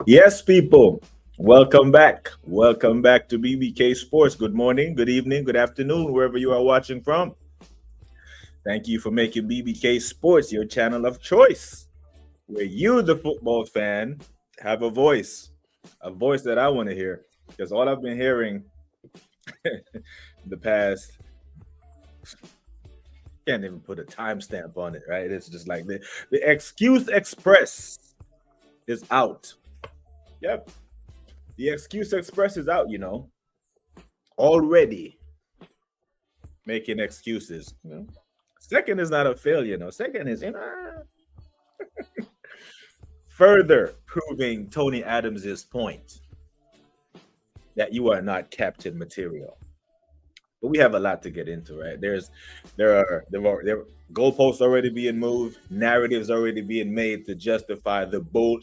Yes, people, welcome back. Welcome back to BBK Sports. Good morning, good evening, good afternoon, wherever you are watching from. Thank you for making BBK Sports your channel of choice, where you, the football fan, have a voice that I want to hear. Because all I've been hearing the past, can't even put a timestamp on it, right? It's just like the Excuse Express is out. Yep, the Excuse Express is out, already making excuses. Second is not a failure. Second is further proving Tony Adams's point that you are not captain material. But we have a lot to get into, right? There are goalposts already being moved, narratives already being made to justify the bull,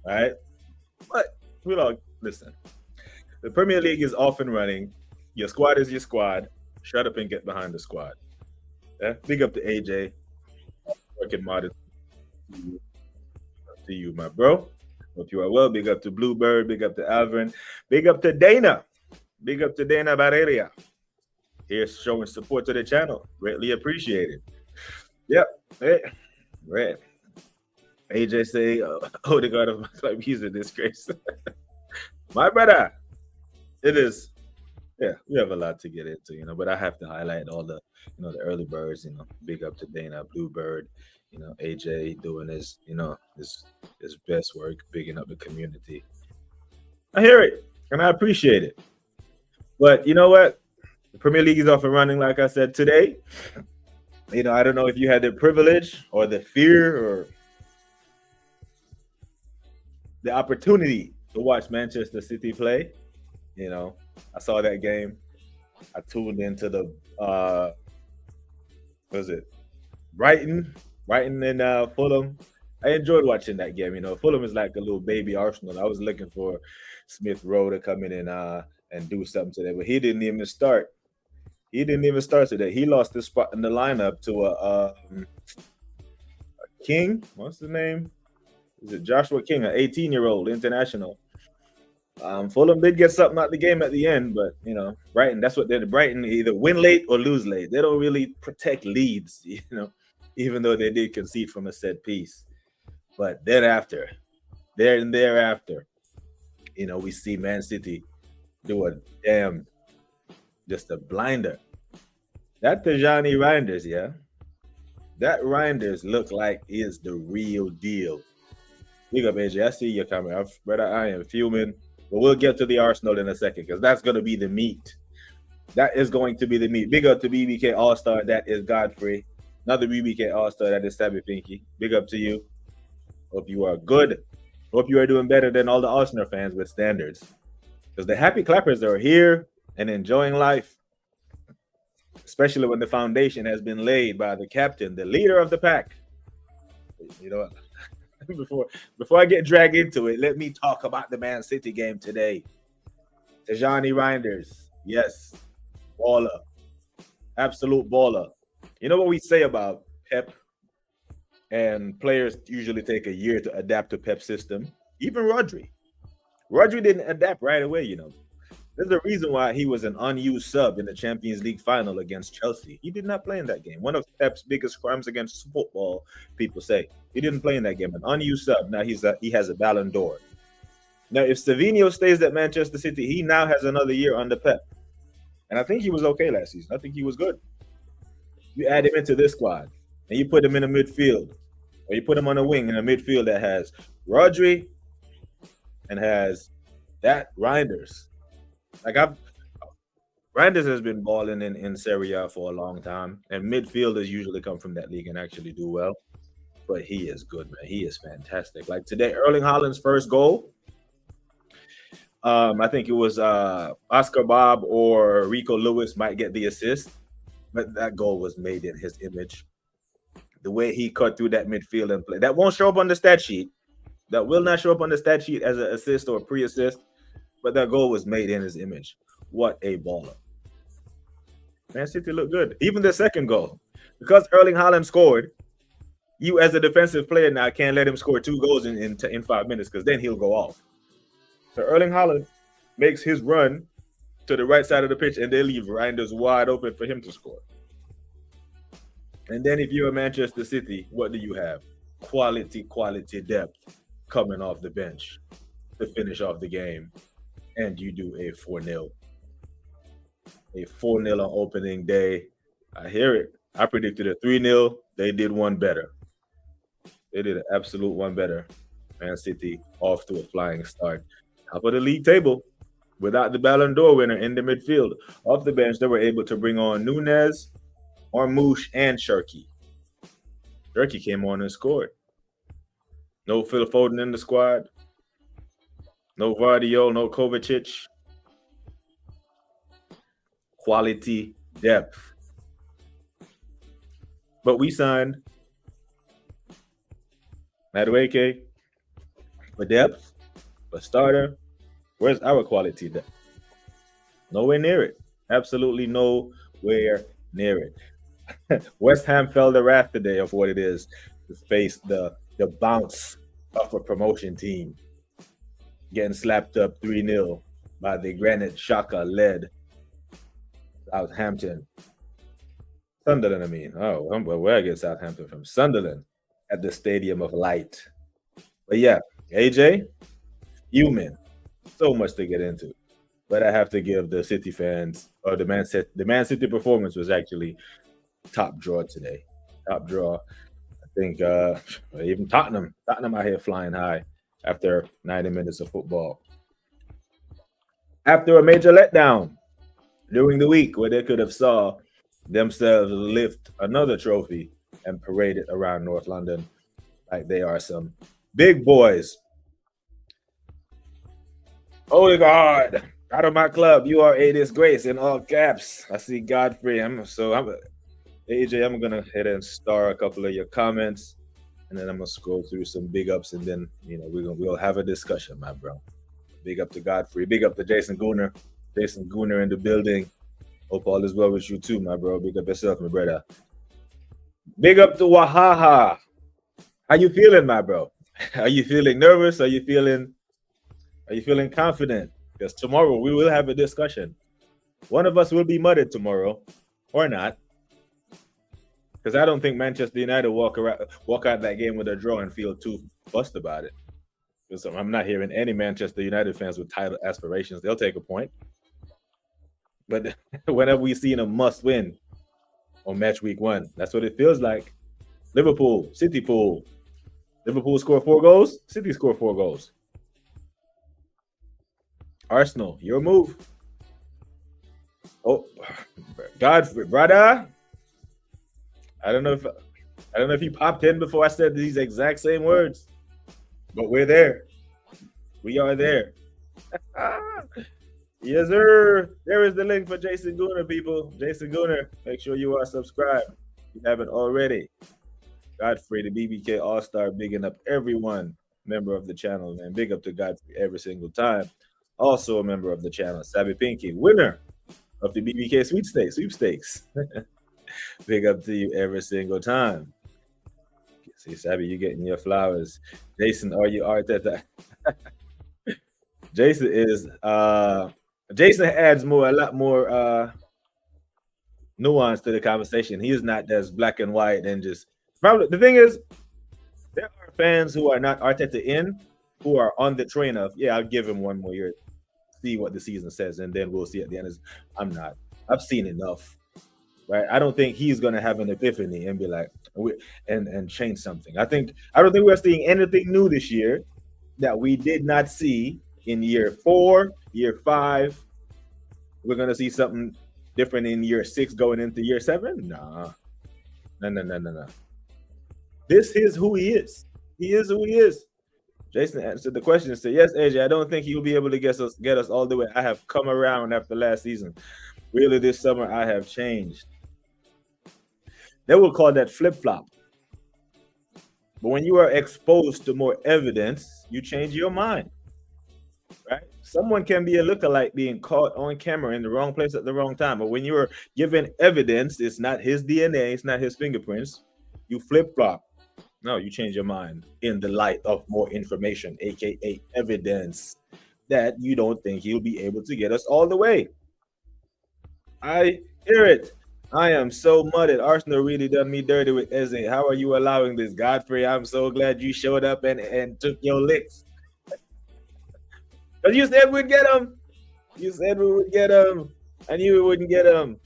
right? But we all listen. The Premier League is off and running. Your squad is your squad. Shut up and get behind the squad. Yeah? Big up to AJ, working modern to you, my bro. Hope you are well. Big up to Bluebird. Big up to Alvin. Big up to Dana. Big up to Dana Barreria. Here's showing support to the channel. Greatly appreciated. Yep. Hey. Right. AJ say, Odegaard of my club, he's a disgrace. My brother. It is. Yeah, we have a lot to get into, but I have to highlight all the early birds, big up to Dana, Bluebird, AJ doing his best work, bigging up the community. I hear it and I appreciate it. But you know what? The Premier League is off and running, like I said today. I don't know if you had the privilege or the fear or the opportunity to watch Manchester City play. I saw that game. I tuned into the what was it? Brighton and Fulham. I enjoyed watching that game. Fulham is like a little baby Arsenal. I was looking for Smith Rowe to come in and do something today, but he didn't even start. He didn't even start today. He lost his spot in the lineup to a King. What's his name? Is it Joshua King, an 18-year-old international? Fulham did get something out the game at the end, but Brighton, that's what they're. Brighton either win late or lose late. They don't really protect leads, even though they did concede from a set piece. But thereafter, we see Man City do just a blinder. That Tajani Reinders, yeah, that Reinders look like is the real deal. Big up, AJ. I see your camera, brother. I am fuming. But we'll get to the Arsenal in a second because that's going to be the meat. That is going to be the meat. Big up to BBK All-Star. That is Godfrey. Another BBK All-Star. That is Sabby Pinky. Big up to you. Hope you are good. Hope you are doing better than all the Arsenal fans with standards. Because the happy clappers are here and enjoying life. Especially when the foundation has been laid by the captain, the leader of the pack. You know what? Before I get dragged into it, let me talk about the Man City game today. Tajani Reinders, yes, baller, absolute baller. You know what we say about Pep, and players usually take a year to adapt to Pep's system. Even Rodri didn't adapt right away. There's a reason why he was an unused sub in the Champions League final against Chelsea. He did not play in that game. One of Pep's biggest crimes against football, people say. He didn't play in that game. An unused sub. Now he has a Ballon d'Or. Now, if Savinho stays at Manchester City, he now has another year under Pep. And I think he was okay last season. I think he was good. You add him into this squad, and you put him in a midfield, or you put him on a wing in a midfield that has Rodri and has that Reinders. Reinders has been balling in Serie A for a long time, and midfielders usually come from that league and actually do well. But he is good, man. He is fantastic. Like today, Erling Haaland's first goal. I think it was Oscar Bob or Rico Lewis might get the assist, but that goal was made in his image. The way he cut through that midfield and play, that won't show up on the stat sheet. That will not show up on the stat sheet as an assist or a pre-assist. But that goal was made in his image. What a baller. Man City looked good. Even the second goal. Because Erling Haaland scored, You as a defensive player now can't let him score 2 goals in 5 minutes because then he'll go off. So Erling Haaland makes his run to the right side of the pitch and they leave Reinders wide open for him to score. And then if you're Manchester City, what do you have? Quality depth coming off the bench to finish off the game. And you do a 4-0. A 4-0 on opening day. I hear it. I predicted a 3-0. They did one better. They did an absolute one better. Man City off to a flying start. Top of the league table without the Ballon d'Or winner in the midfield. Off the bench, they were able to bring on Nunez, Ormouche, and Cherki. Cherki came on and scored. No Phil Foden in the squad. No Vardio, no Kovacic. Quality depth. But we signed Madueke for depth, for starter. Where's our quality depth? Nowhere near it. Absolutely nowhere near it. West Ham fell the wrath today of what it is to face the bounce of a promotion team. Getting slapped up 3-0 by the Granit Xhaka-led Southampton. Sunderland, I mean. Oh, where I get Southampton from? Sunderland at the Stadium of Light. But yeah, AJ, human. So much to get into. But I have to give the City fans, or the Man City performance was actually top draw today. Top draw. I think even Tottenham out here flying high after 90 minutes of football. After a major letdown during the week where they could have saw themselves lift another trophy and parade it around North London like they are some big boys. Odegaard, out of my club, you are a disgrace in all caps. I see Godfrey. AJ, I'm gonna head and star a couple of your comments, and then I'm gonna scroll through some big ups, and then we'll have a discussion, my bro. Big up to Godfrey. Big up to Jason Gooner. Jason Gooner in the building. Hope all is well with you too, my bro. Big up yourself, my brother. Big up to Wahaha. How you feeling, my bro? Are you feeling nervous? Are you feeling confident? Because tomorrow we will have a discussion. One of us will be mudded tomorrow, or not. Because I don't think Manchester United walk out that game with a draw and feel too fussed about it. Because I'm not hearing any Manchester United fans with title aspirations. They'll take a point. But whenever we've seen a must-win on match week 1, that's what it feels like. Liverpool, City pool. Liverpool score 4 goals. City score 4 goals. Arsenal, your move. Oh, Godfrey, brother. I don't know if you popped in before I said these exact same words, but we're there. We are there. Yes, sir. There is the link for Jason Gooner, people. Jason Gooner, make sure you are subscribed if you haven't already. Godfrey, the BBK All-Star, bigging up everyone, member of the channel, man. Big up to Godfrey every single time. Also a member of the channel, Sabby Pinky, winner of the BBK sweepstakes. Big up to you every single time. See, Sabby, you getting your flowers. Jason, are you Arteta? Jason is Jason adds a lot more nuance to the conversation. He is not as black and white and just probably. The thing is, there are fans who are not Arteta in, who are on the train of, yeah, I'll give him one more year, see what the season says, and then we'll see at the end. I'm not. I've seen enough, right? I don't think he's gonna have an epiphany and be like, and change something. I don't think we're seeing anything new this year that we did not see in year 4, year 5. We're gonna see something different in year 6 going into year 7. No. This is who he is. He is who he is. Jason answered the question and said, yes, AJ, I don't think he'll be able to get us all the way. I have come around after last season. Really, this summer, I have changed. They will call that flip-flop. But when you are exposed to more evidence, you change your mind, right? Someone can be a lookalike being caught on camera in the wrong place at the wrong time. But when you are given evidence, it's not his DNA, it's not his fingerprints. You flip-flop. No, you change your mind in the light of more information, aka evidence that you don't think he'll be able to get us all the way. I hear it. I am so mudded. Arsenal really done me dirty with Eze. How are you allowing this, Godfrey? I'm so glad you showed up and took your licks. Because you said we'd get him. You said we would get him. I knew we wouldn't get him.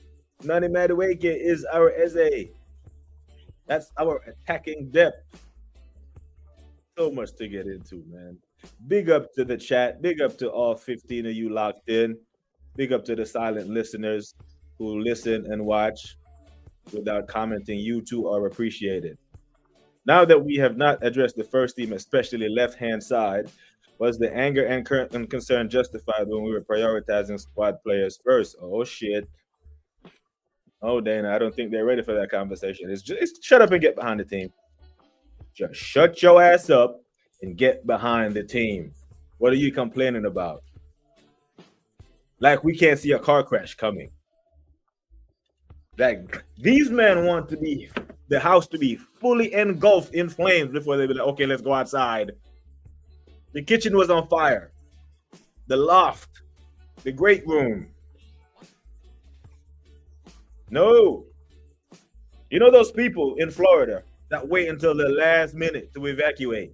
Nani Madueke is our Eze. That's our attacking depth. So much to get into, man. Big up to the chat. Big up to all 15 of you locked in. Big up to the silent listeners who listen and watch without commenting. You too are appreciated. Now that we have not addressed the first team, especially left-hand side, was the anger and concern justified when we were prioritizing squad players first? Oh, shit. Oh, Dana, I don't think they're ready for that conversation. It's shut up and get behind the team. Just shut your ass up and get behind the team. What are you complaining about? Like we can't see a car crash coming. Like these men want to be the house to be fully engulfed in flames before they be like, okay, let's go outside. The kitchen was on fire. The loft, the great room. No. You know those people in Florida that wait until the last minute to evacuate.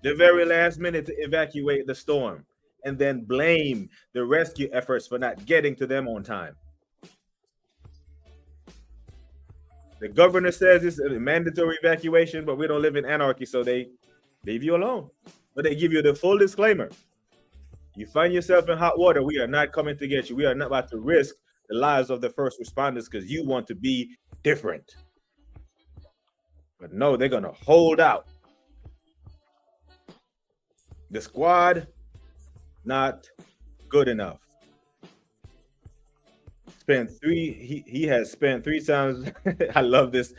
The very last minute to evacuate the storm and then blame the rescue efforts for not getting to them on time. The governor says it's a mandatory evacuation, but we don't live in anarchy, so they leave you alone. But they give you the full disclaimer. You find yourself in hot water, we are not coming to get you. We are not about to risk the lives of the first responders because you want to be different. But no, they're going to hold out. The squad, not good enough. He has spent 3 times. I love this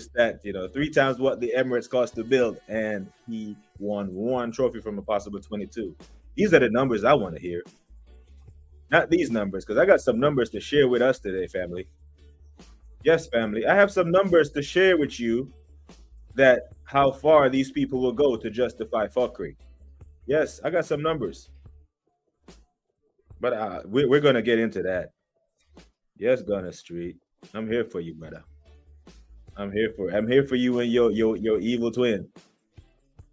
stat, 3 times what the Emirates cost to build, and he won 1 trophy from a possible 22. These are the numbers I want to hear. Not these numbers, because I got some numbers to share with us today, family. Yes, family. I have some numbers to share with you that how far these people will go to justify fuckery. Yes, I got some numbers. But we're going to get into that. Yes, Gunner Street. I'm here for you, brother. I'm here for you and your evil twin.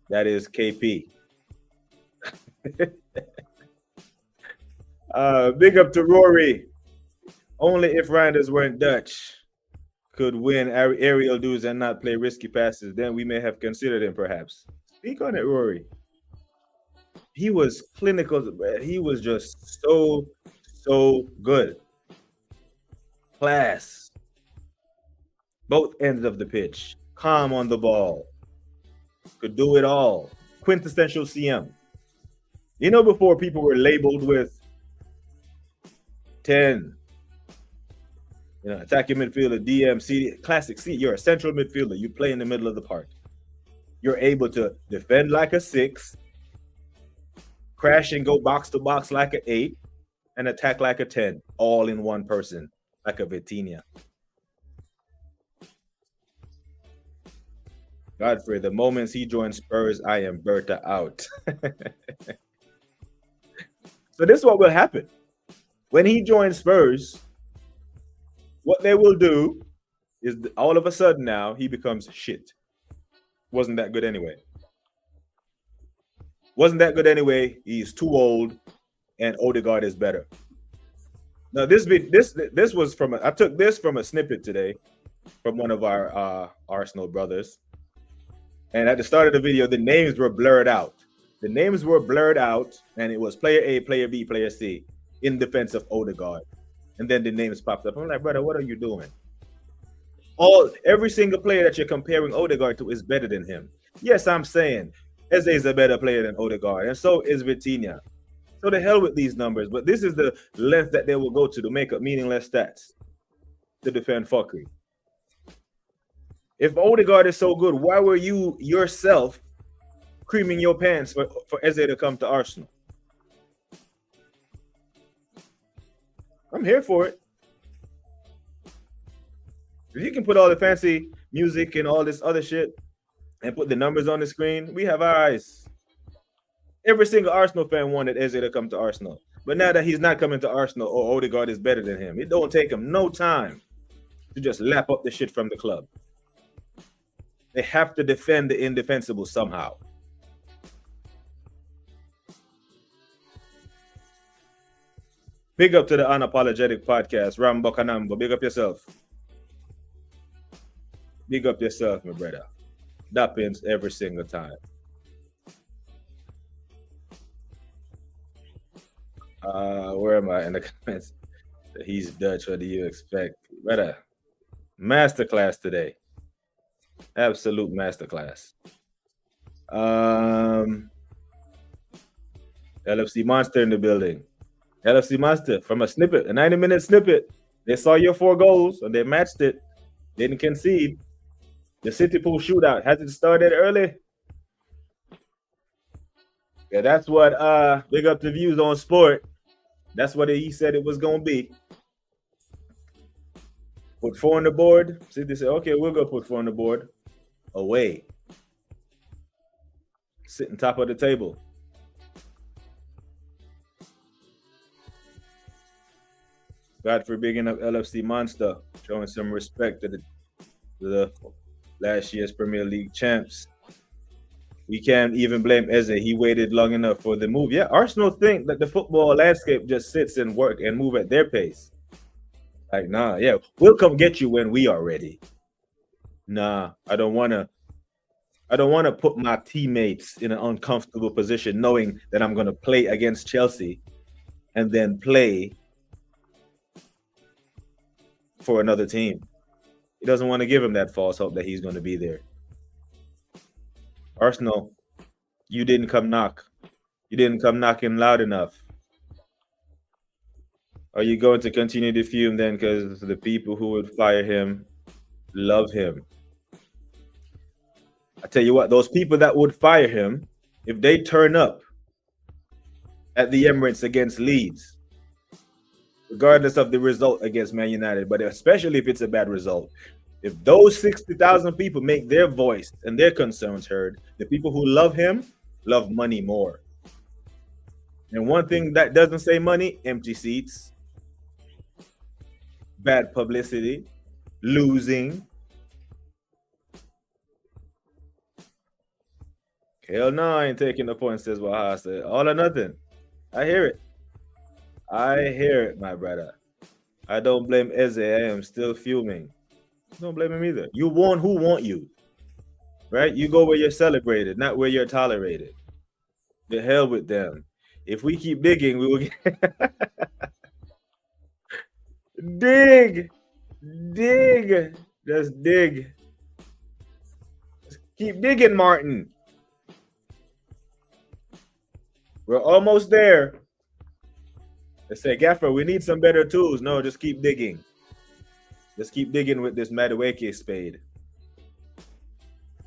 That is KP. Big up to Rory. Only if Reinders weren't Dutch could win aerial duels and not play risky passes, then we may have considered him perhaps. Speak on it, Rory. He was clinical. He was just so good. Class. Both ends of the pitch. Calm on the ball. Could do it all. Quintessential CM. Before people were labeled with 10, attacking midfielder, DM, CD, classic C. You're a central midfielder. You play in the middle of the park. You're able to defend like a 6, crash and go box to box like an 8, and attack like a 10, all in one person, like a Vitinha. Godfrey, the moments he joined Spurs, I am Berta out. So this is what will happen. When he joins Spurs, what they will do is all of a sudden now he becomes shit. Wasn't that good anyway. He's too old, and Odegaard is better. Now this was I took this from a snippet today from one of our Arsenal brothers. And at the start of the video, the names were blurred out. And it was player A, player B, player C in defense of Odegaard. And then the names popped up. I'm like, brother, what are you doing? Every single player that you're comparing Odegaard to is better than him. Yes, I'm saying Eze is a better player than Odegaard, and so is Vitinha. So the hell with these numbers, but this is the length that they will go to make up meaningless stats to defend fuckery. If Odegaard is so good, why were you yourself creaming your pants for Eze to come to Arsenal? I'm here for it. If you can put all the fancy music and all this other shit and put the numbers on the screen, we have our eyes. Every single Arsenal fan wanted Eze to come to Arsenal. But now that he's not coming to Arsenal, or Odegaard is better than him, it don't take him no time to just lap up the shit from the club. They have to defend the indefensible somehow. Big up to the Unapologetic Podcast, Ram Bokanamba. Big up yourself. Big up yourself, my brother. That pins every single time. Where am I in the comments? He's Dutch. What do you expect? Brother, masterclass today. Absolute masterclass. LFC Monster in the building. LFC Monster from a snippet, a 90-minute snippet. They saw your 4 goals and they matched it. Didn't concede. The City Pool shootout. Has it started early? Yeah, that's what big up the views on sport. That's what he said it was gonna be. Put 4 on the board. City said, okay, we'll go put 4 on the board. Away. Sitting top of the table. Godfrey bigging up LFC Monster, showing some respect to the last year's Premier League champs. We can't even blame Eze. He waited long enough for the move. Yeah, Arsenal think that the football landscape just sits and work and move at their pace. Like, nah, yeah, we'll come get you when we are ready. Nah, I don't want to put my teammates in an uncomfortable position knowing that I'm going to play against Chelsea and then play for another team. He doesn't want to give him that false hope that he's going to be there. Arsenal, you didn't come knock. You didn't come knocking loud enough. Are you going to continue to fume then because the people who would fire him love him? I tell you what, those people that would fire him, if they turn up at the Emirates against Leeds, regardless of the result against Man United, but especially if it's a bad result, if those 60,000 people make their voice and their concerns heard, the people who love him love money more. And one thing that doesn't say money, empty seats, bad publicity, losing. Hell no, I ain't taking the point, says Waha said. All or nothing. I hear it. I hear it, my brother. I don't blame Eze. I am still fuming. Don't blame him either. You want who want you, right? You go where you're celebrated, not where you're tolerated. The hell with them. If we keep digging, we will get... Dig. Just dig. Just keep digging, Martin. We're almost there. They say, Gaffer, we need some better tools. No, just keep digging. Just keep digging with this Madueke spade.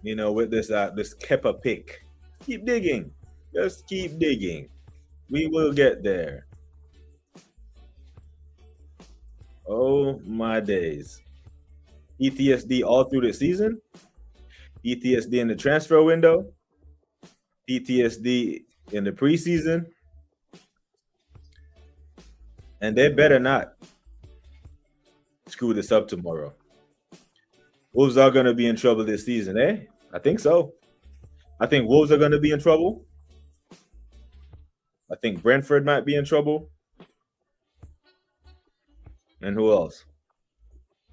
You know, with this this Kepa pick. Keep digging. Just keep digging. We will get there. Oh, my days. PTSD all through the season. PTSD in the transfer window. PTSD in the preseason. And they better not screw this up tomorrow. Wolves are going to be in trouble this season, eh? I think so. I think Wolves are going to be in trouble. I think Brentford might be in trouble. And who else?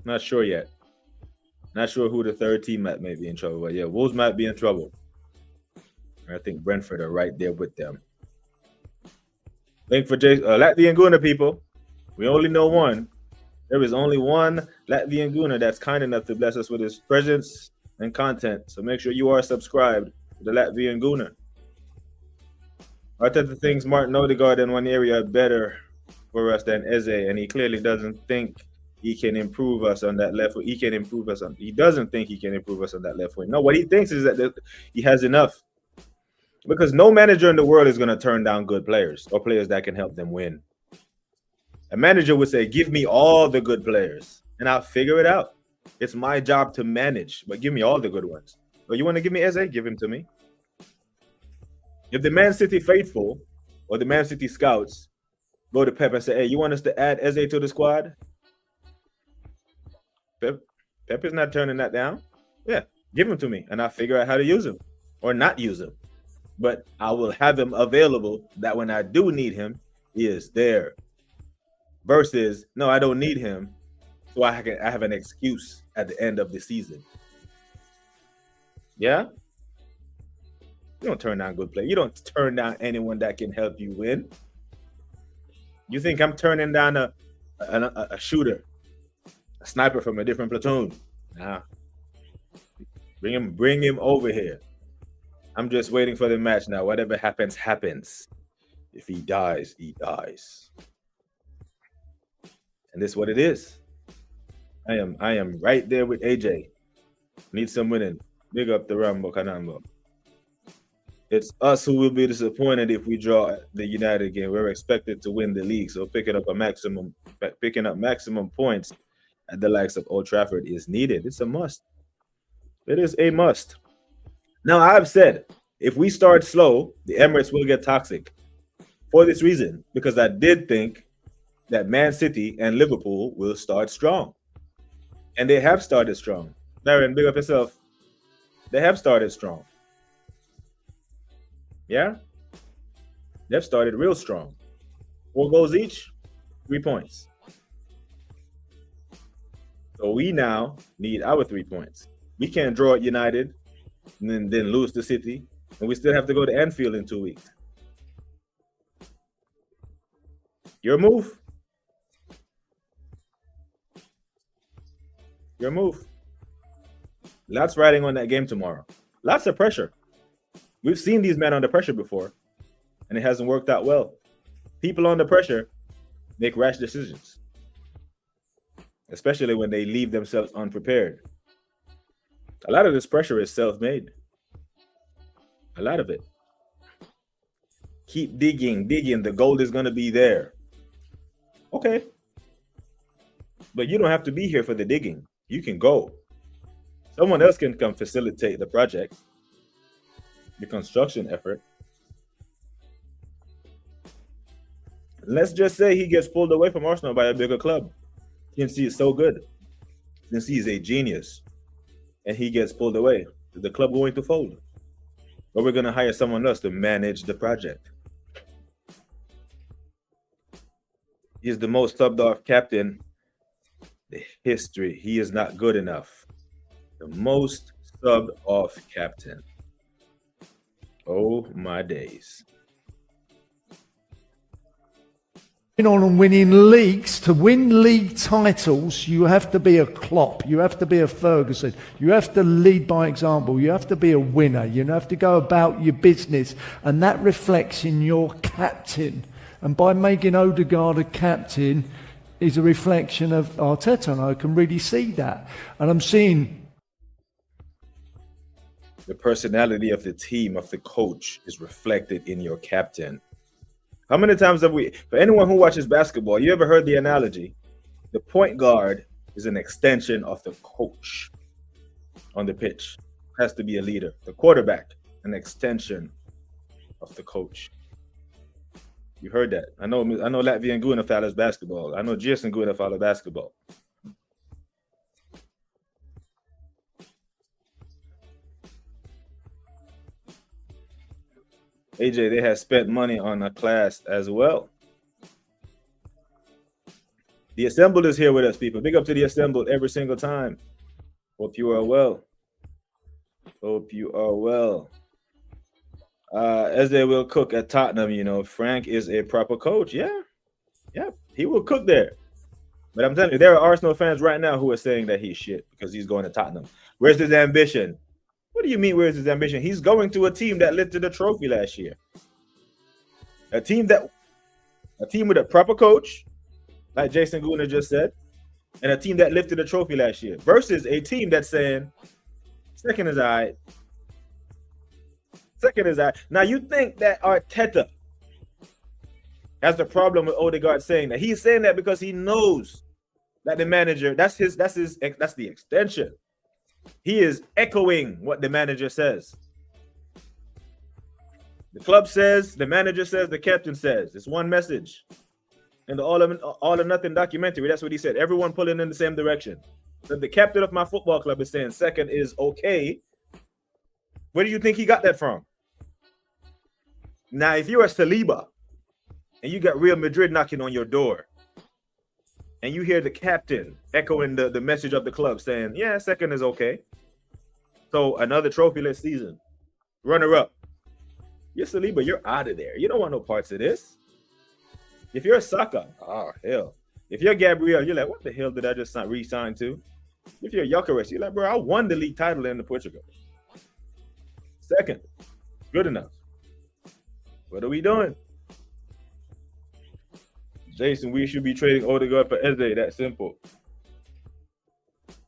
Not sure yet. Not sure who the third team might be in trouble. But yeah, Wolves might be in trouble. And I think Brentford are right there with them. Link for Latvian Guna, people. We only know one. There is only one Latvian Guna that's kind enough to bless us with his presence and content. So make sure you are subscribed to the Latvian Guna. Arteta thinks Martin Odegaard in one area better for us than Eze, and he clearly doesn't think he can improve us on that left wing. He doesn't think he can improve us on that left wing. No, what he thinks is that he has enough. Because no manager in the world is going to turn down good players or players that can help them win. A manager would say, give me all the good players and I'll figure it out. It's my job to manage, but give me all the good ones. But you want to give me Eze? Give him to me. If the Man City faithful or the Man City scouts go to Pep and say, hey, you want us to add Eze to the squad? Pep is not turning that down. Yeah, give him to me, and I'll figure out how to use him or not use him. But I will have him available that when I do need him, he is there. Versus, no, I don't need him, so I have an excuse at the end of the season. Yeah? You don't turn down good play. You don't turn down anyone that can help you win. You think I'm turning down a shooter, a sniper from a different platoon? Nah. Bring him over here. I'm just waiting for the match now. Whatever happens, happens. If he dies, he dies. And this is what it is. I am right there with AJ. Need some winning. Big up the Rambo Kanambo. It's us who will be disappointed if we draw the United game. We're expected to win the league, so picking up maximum points at the likes of Old Trafford is needed. It's a must. It is a must. Now, I've said if we start slow, the Emirates will get toxic for this reason, because I did think that Man City and Liverpool will start strong, and they have started strong. Darren, big up yourself. They have started strong. Yeah? They've started real strong. 4 goals each, 3 points. So we now need our 3 points. We can't draw at United and then lose to City, and we still have to go to Anfield in 2 weeks. Your move. Your move. Lots riding on that game tomorrow. Lots of pressure. We've seen these men under pressure before, and it hasn't worked out well. People under pressure make rash decisions, especially when they leave themselves unprepared. A lot of this pressure is self-made. A lot of it. Keep digging. The gold is going to be there. Okay. But you don't have to be here for the digging. You can go. Someone else can come facilitate the project, the construction effort. Let's just say he gets pulled away from Arsenal by a bigger club. Since he is so good, since he is a genius, and he gets pulled away, is the club going to fold? Or we're going to hire someone else to manage the project? He's the most subbed off captain in history. He is not good enough. The most subbed off captain. Oh my days. On winning leagues, to win league titles, you have to be a Klopp, you have to be a Ferguson, you have to lead by example, you have to be a winner, you have to go about your business, and that reflects in your captain. And by making Odegaard a captain is a reflection of Arteta, and I can really see that. And I'm seeing the personality of the team, of the coach, is reflected in your captain. How many times have we, for anyone who watches basketball, you ever heard the analogy? The point guard is an extension of the coach on the pitch. Has to be a leader. The quarterback, an extension of the coach. You heard that. I know Latvian Guna follows basketball. I know Jason Guna follows basketball. AJ, they have spent money on a class as well. The Assembled is here with us, people. Big up to the Assembled every single time. Hope you are well. Hope you are well. As they will cook at Tottenham, you know, Frank is a proper coach. Yeah, he will cook there. But I'm telling you, there are Arsenal fans right now who are saying that he's shit because he's going to Tottenham. Where's his ambition? What do you mean, where's his ambition? He's going to a team that lifted the trophy last year. A team with a proper coach, like Jason Guna just said, and a team that lifted the trophy last year, versus a team that's saying, second is all right. Second is all right. Now, you think that Arteta has the problem with Odegaard saying that? He's saying that because he knows Like the manager, that's the extension. He is echoing what the manager says. The club says, the manager says, the captain says. It's one message. And the all or nothing documentary, that's what he said. Everyone pulling in the same direction. So the captain of my football club is saying second is okay. Where do you think he got that from? Now, if you're a Saliba and you got Real Madrid knocking on your door, and you hear the captain echoing the message of the club saying, yeah, second is okay. So another trophyless season. Runner up. You're Saliba, you're out of there. You don't want no parts of this. If you're a Saka, oh, hell. If you're Gabriel, you're like, what the hell did I just re-sign to? If you're Gyökeres, you're like, bro, I won the league title in the Portugal. Second. Good enough. What are we doing? Jason, we should be trading Odegaard for Eze. That simple.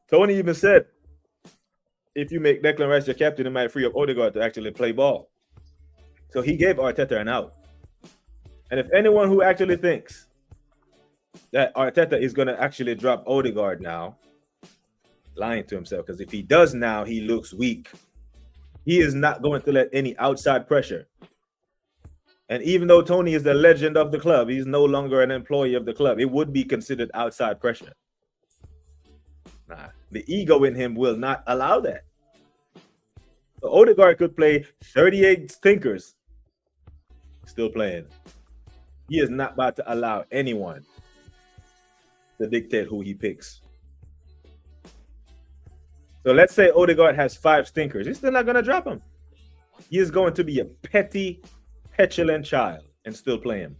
Tony even said, if you make Declan Rice your captain, it might free up Odegaard to actually play ball. So he gave Arteta an out. And if anyone who actually thinks that Arteta is going to actually drop Odegaard now, lying to himself, because if he does now, he looks weak. He is not going to let any outside pressure. And even though Tony is the legend of the club, he's no longer an employee of the club. It would be considered outside pressure. Nah, the ego in him will not allow that. So Odegaard could play 38 stinkers, still playing. He is not about to allow anyone to dictate who he picks. So let's say Odegaard has 5 stinkers. He's still not going to drop him. He is going to be a petty, petulant child and still play him.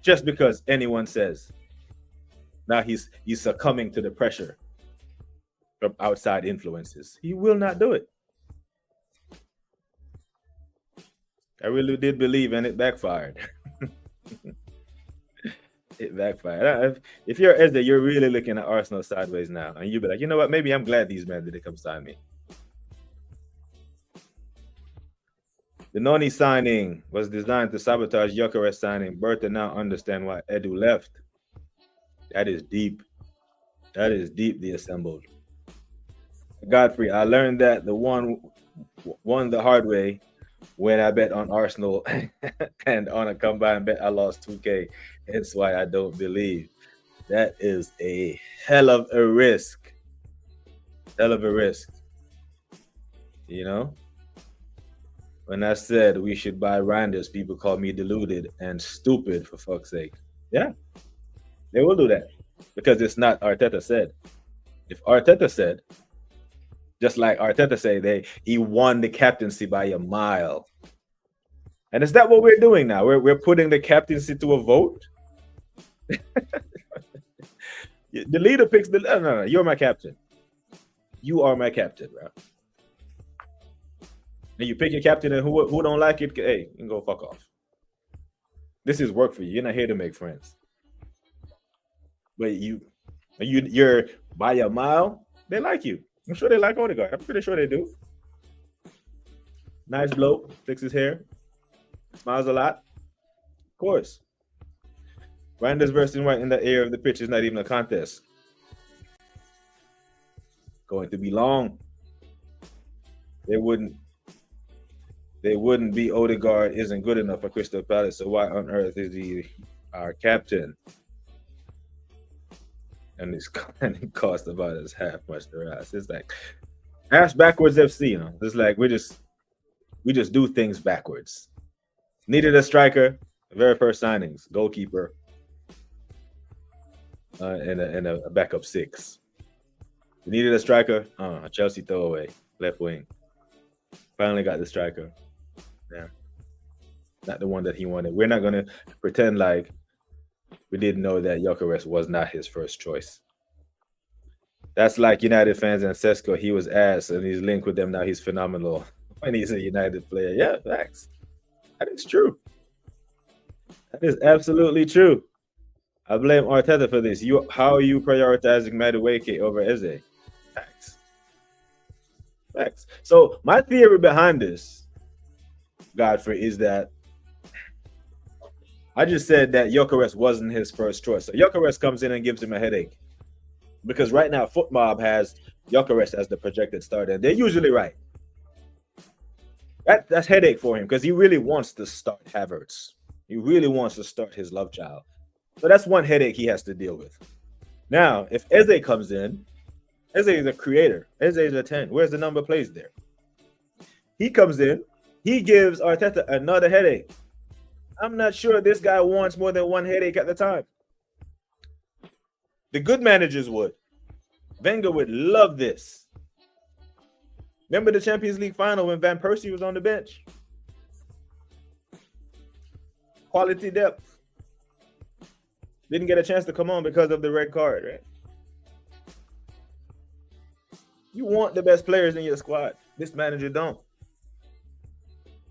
Just because anyone says. Now he's succumbing to the pressure from outside influences. He will not do it. I really did believe, and it backfired. It backfired. If you're Eze, you're really looking at Arsenal sideways now. And you'll be like, you know what? Maybe I'm glad these men didn't come sign me. The Noni signing was designed to sabotage Gyökeres signing. Bertha now understand why Edu left. That is deep. That is deeply assembled. Godfrey, I learned that the one won the hard way when I bet on Arsenal and on a combined bet, I lost 2K. Hence why I don't believe. That is a hell of a risk. Hell of a risk. You know? When I said we should buy Reinders, people call me deluded and stupid, for fuck's sake. Yeah, they will do that because it's not Arteta said. If Arteta said, just like Arteta say, he won the captaincy by a mile. And is that what we're doing now? We're putting the captaincy to a vote? The leader picks the... No, you're my captain. You are my captain, bro. And you pick your captain, and who don't like it, hey, you can go fuck off. This is work for you. You're not here to make friends. But you're by a mile, they like you. I'm sure they like Odegaard. I'm pretty sure they do. Nice bloke, fix his hair, smiles a lot. Of course. Reinders versus White in the air of the pitch is not even a contest. Going to be long. They wouldn't be Odegaard isn't good enough for Crystal Palace, so why on earth is he our captain? And it cost about as half much to us. It's like ass backwards FC, you know. It's like we just do things backwards. Needed a striker, very first signings, goalkeeper, and a backup 6. We needed a striker, Chelsea throwaway, left wing. Finally got the striker. Yeah. Not the one that he wanted. We're not gonna pretend like we didn't know that Gyökeres was not his first choice. That's like United fans and Sesko. He was ass and he's linked with them now. He's phenomenal when he's a United player. Yeah, facts. That is true. That is absolutely true. I blame Arteta for this. How are you prioritizing Madueke over Eze? Facts. Facts. So my theory behind this, Godfrey, is that I just said that Gyökeres wasn't his first choice. So Gyökeres comes in and gives him a headache. Because right now, FootMob has Gyökeres as the projected starter. They're usually right. That's headache for him because he really wants to start Havertz. He really wants to start his love child. So that's one headache he has to deal with. Now, if Eze comes in, Eze is a creator. Eze is a 10. Where's the number placed there? He comes in. He gives Arteta another headache. I'm not sure this guy wants more than one headache at the time. The good managers would. Wenger would love this. Remember the Champions League final when Van Persie was on the bench? Quality depth. Didn't get a chance to come on because of the red card, right? You want the best players in your squad. This manager don't.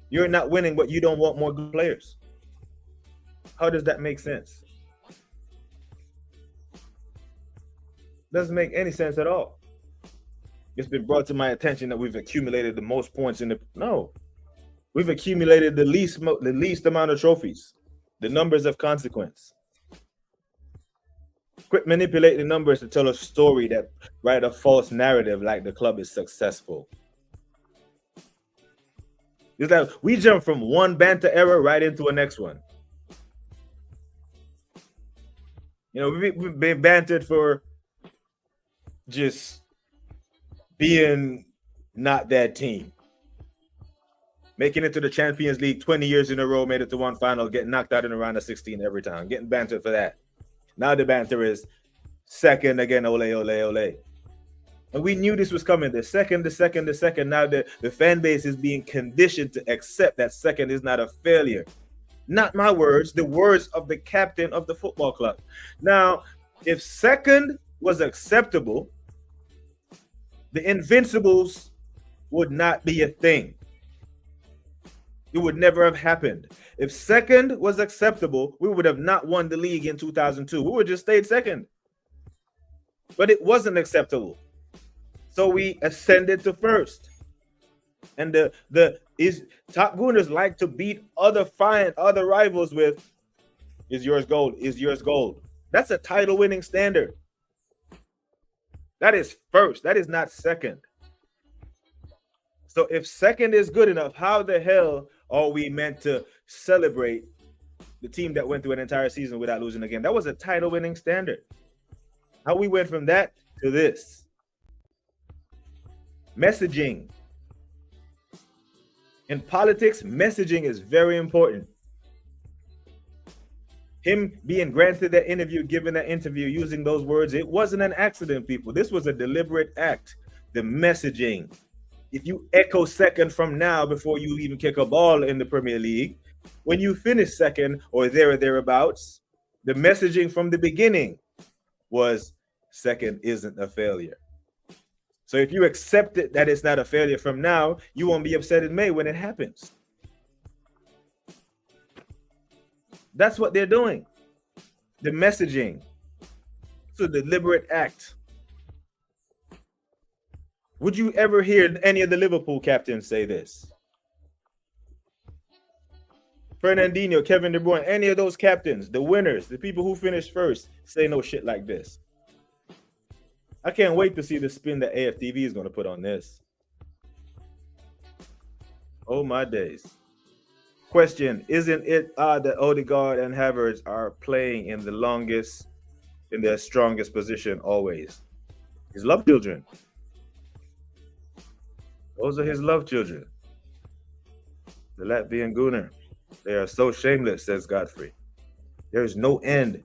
You're not winning, but you don't want more good players. How does that make sense? Doesn't make any sense at all. It's been brought to my attention that we've accumulated the most points in the... No. We've accumulated the least amount of trophies. The numbers of consequence. Quit manipulating the numbers to tell a story that write a false narrative like the club is successful. It's like we jump from one banter era right into a next one. You know, we've been bantered for just being not that team. Making it to the Champions League 20 years in a row, made it to one final, getting knocked out in the round of 16 every time. Getting bantered for that. Now the banter is second again, ole, ole, ole. And we knew this was coming. The second. Now the fan base is being conditioned to accept that second is not a failure. Not my words, the words of the captain of the football club. Now, if second was acceptable, the Invincibles would not be a thing. It would never have happened. If second was acceptable, we would have not won the league in 2002. We would have just stayed second. But it wasn't acceptable. So we ascended to first. And the top Gooners like to beat other rivals with is yours gold, is yours gold. That's a title winning standard. That is first. That is not second. So if second is good enough, how the hell are we meant to celebrate the team that went through an entire season without losing again? That was a title winning standard. How we went from that to this. Messaging. In politics, messaging is very important. Him being granted that interview, given that interview, using those words, it wasn't an accident, people. This was a deliberate act. The messaging. If you echo second from now before you even kick a ball in the Premier League, when you finish second or there or thereabouts, the messaging from the beginning was second isn't a failure. So if you accept it that it's not a failure from now, you won't be upset in May when it happens. That's what they're doing. The messaging. It's a deliberate act. Would you ever hear any of the Liverpool captains say this? Fernandinho, Kevin De Bruyne, any of those captains, the winners, the people who finished first, say no shit like this. I can't wait to see the spin that AFTV is going to put on this. Oh my days. Question, isn't it odd that Odegaard and Havertz are playing in the longest, in their strongest position always? His love children. Those are his love children. The Latvian Gooner. They are so shameless, says Godfrey. There's no end.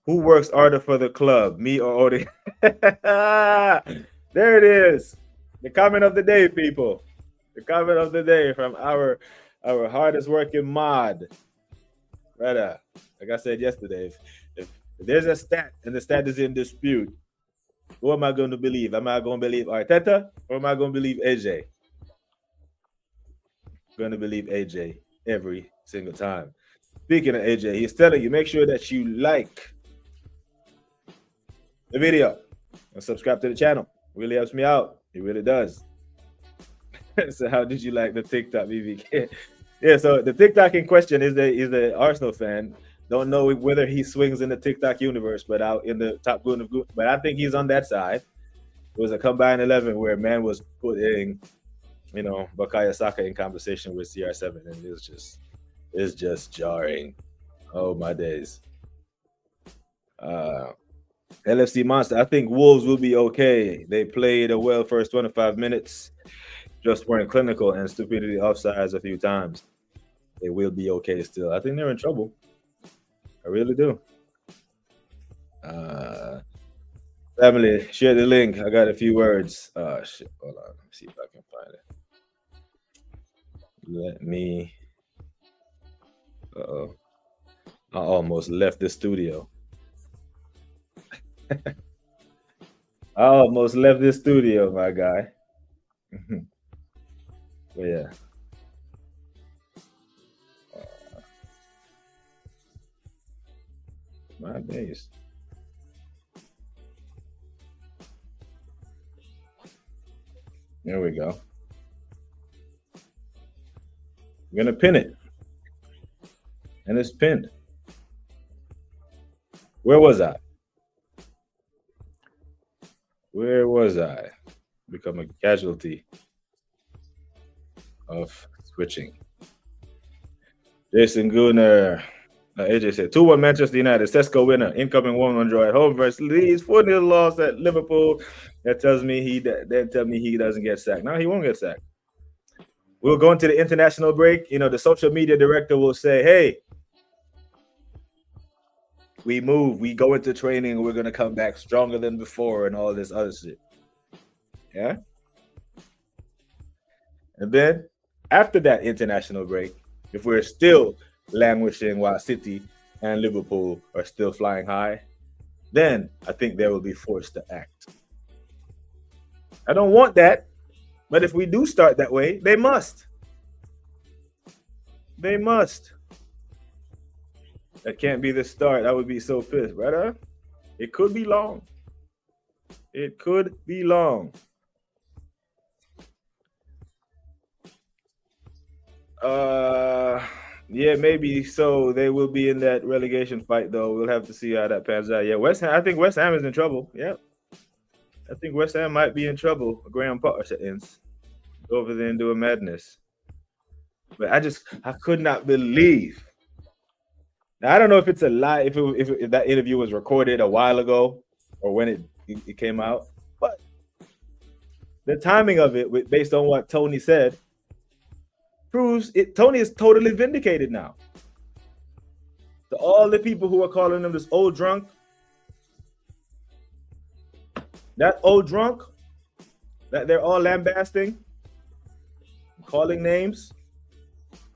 Who works harder for the club, me or Odegaard? There it is. The comment of the day, people. The comment of the day from our hardest working mod. Right, like I said yesterday, if there's a stat and the stat is in dispute, who am I going to believe? Am I going to believe Arteta or am I going to believe AJ? I'm going to believe AJ every single time. Speaking of AJ, he's telling you, make sure that you like the video and subscribe to the channel. It really helps me out. It really does. So how did you like the TikTok, BBK? Yeah, so the TikTok in question is the Arsenal fan. Don't know whether he swings in the TikTok universe, but out in the top good of good. But I think he's on that side. It was a combined 11 where man was putting, Bakaya Saka in conversation with CR7, and it's just jarring. Oh my days. Uh, LFC Monster. I think Wolves will be okay. They played a well first 25 minutes, just weren't clinical and stupidity offsides a few times. They will be okay still. I think they're in trouble. I really do. Family, share the link. I got a few words. Shit. Hold on. Let me see if I can find it. Let me. Uh-oh. I almost left the studio. I almost left the studio, my guy. But yeah. My days. There we go. I'm gonna pin it. And it's pinned. Where was I? Where was I? Become a casualty of switching. Jason Gunner. AJ said 2-1 Manchester United. Sesko winner. Incoming 1-1 draw at home versus Leeds. 4-0 loss at Liverpool. That tells me he doesn't get sacked. No, he won't get sacked. We'll go into the international break. The social media director will say, hey, we move, we go into training, and we're going to come back stronger than before and all this other shit. Yeah? And then after that international break, if we're still languishing while City and Liverpool are still flying high, then I think they will be forced to act. I don't want that, but if we do start that way, they must. They must. That can't be the start. I would be so pissed, brother. It could be long. It could be long. Yeah, maybe so. They will be in that relegation fight, though. We'll have to see how that pans out. Yeah, West Ham. I think West Ham is in trouble. Yeah, I think West Ham might be in trouble. Graham Potter ends over there and do a madness. But I could not believe. Now, I don't know if it's a lie, if that interview was recorded a while ago or when it came out, but the timing of it, based on what Tony said, proves it. Tony is totally vindicated now. To all the people who are calling him this old drunk, that old drunk that they're all lambasting, calling names,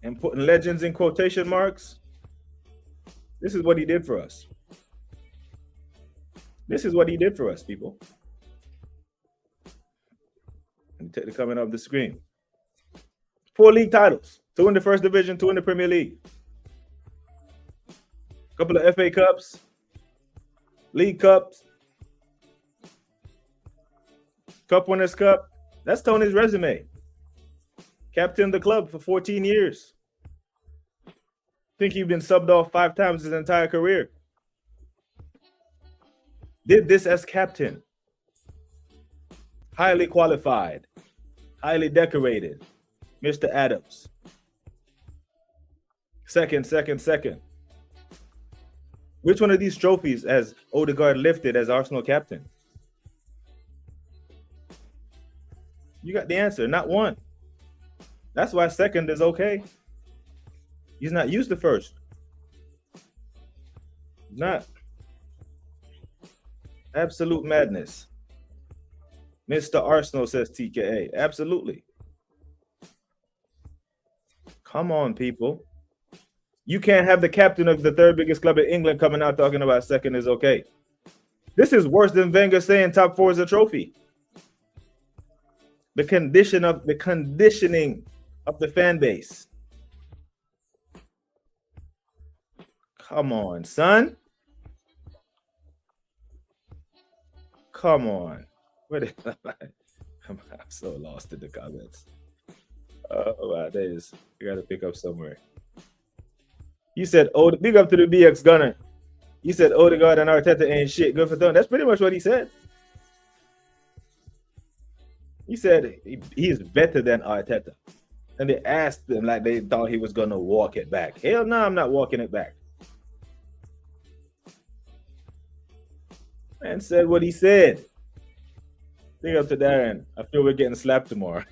and putting legends in quotation marks. This is what he did for us. This is what he did for us, people. Let me take the comment off the screen. 4 league titles, 2 in the first division, 2 in the Premier League. A couple of FA Cups, League Cups, Cup Winners' Cup. That's Tony's resume. Captained the club for 14 years. I think he's been subbed off 5 times his entire career. Did this as captain. Highly qualified, highly decorated, Mr. Adams. Second. Which one of these trophies has Odegaard lifted as Arsenal captain? You got the answer. Not one. That's why second is okay. He's not used to first. Not. Absolute madness. Mr. Arsenal, says TKA. Absolutely. Come on, people. You can't have the captain of the 3rd biggest club in England coming out talking about second is okay. This is worse than Wenger saying top 4 is a trophy. The conditioning of the fan base. Come on, son. Come on. I'm so lost in the comments. Oh, wow, that is. You got to pick up somewhere. You said, "Oh, big up to the BX Gunner." You said Odegaard and Arteta ain't shit. Good for them. That's pretty much what he said. He said he's better than Arteta. And they asked him like they thought he was going to walk it back. Hell no, I'm not walking it back. Man said what he said. Big up to Darren. I feel we're getting slapped tomorrow.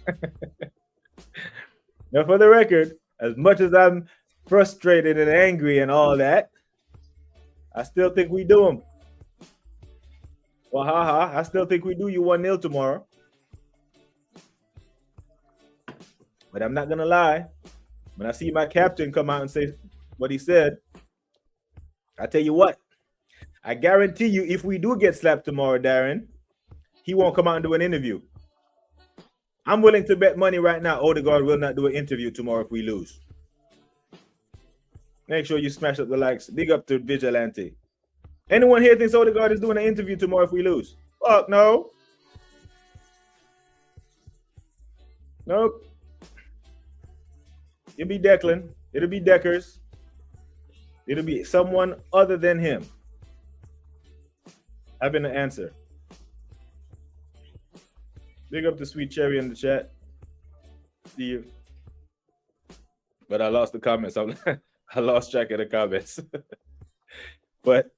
Now, for the record, as much as I'm frustrated and angry and all that, I still think we do them. Well, I still think we do you 1-0 tomorrow. But I'm not going to lie. When I see my captain come out and say what he said, I tell you what, I guarantee you if we do get slapped tomorrow, Darren, he won't come out and do an interview. I'm willing to bet money right now Odegaard will not do an interview tomorrow if we lose. Make sure you smash up the likes. Big up to Vigilante. Anyone here thinks Odegaard is doing an interview tomorrow if we lose? Fuck no. Nope. It'll be Declan. It'll be Deckers. It'll be someone other than him having the answer. Big up to Sweet Cherry in the chat. See you. But I lost the comments. I lost track of the comments. But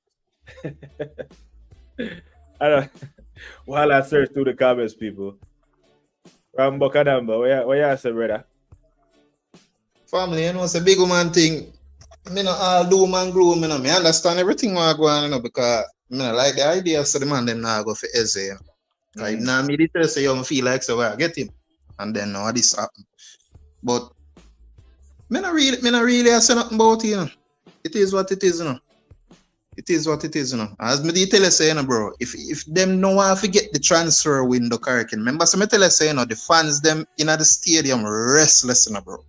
I don't. While I search through the comments, people. Rambo Kadamba, where you say, brother? Family, you know, it's a big man thing. Me know all doom and gloom, you know. Me understand everything what go on, you know, because me know like the idea so the man them now go for Eze, you know. Like now me did say you feel like so I get him. And then now this happen. But me not really say nothing about it, you know. It is what it is, you know. It is what it is, you know. As me did tell you say, you know, bro, if them no want to get the transfer window correct, remember, so me tell you say, you know, the fans them in the stadium restless, you know, bro.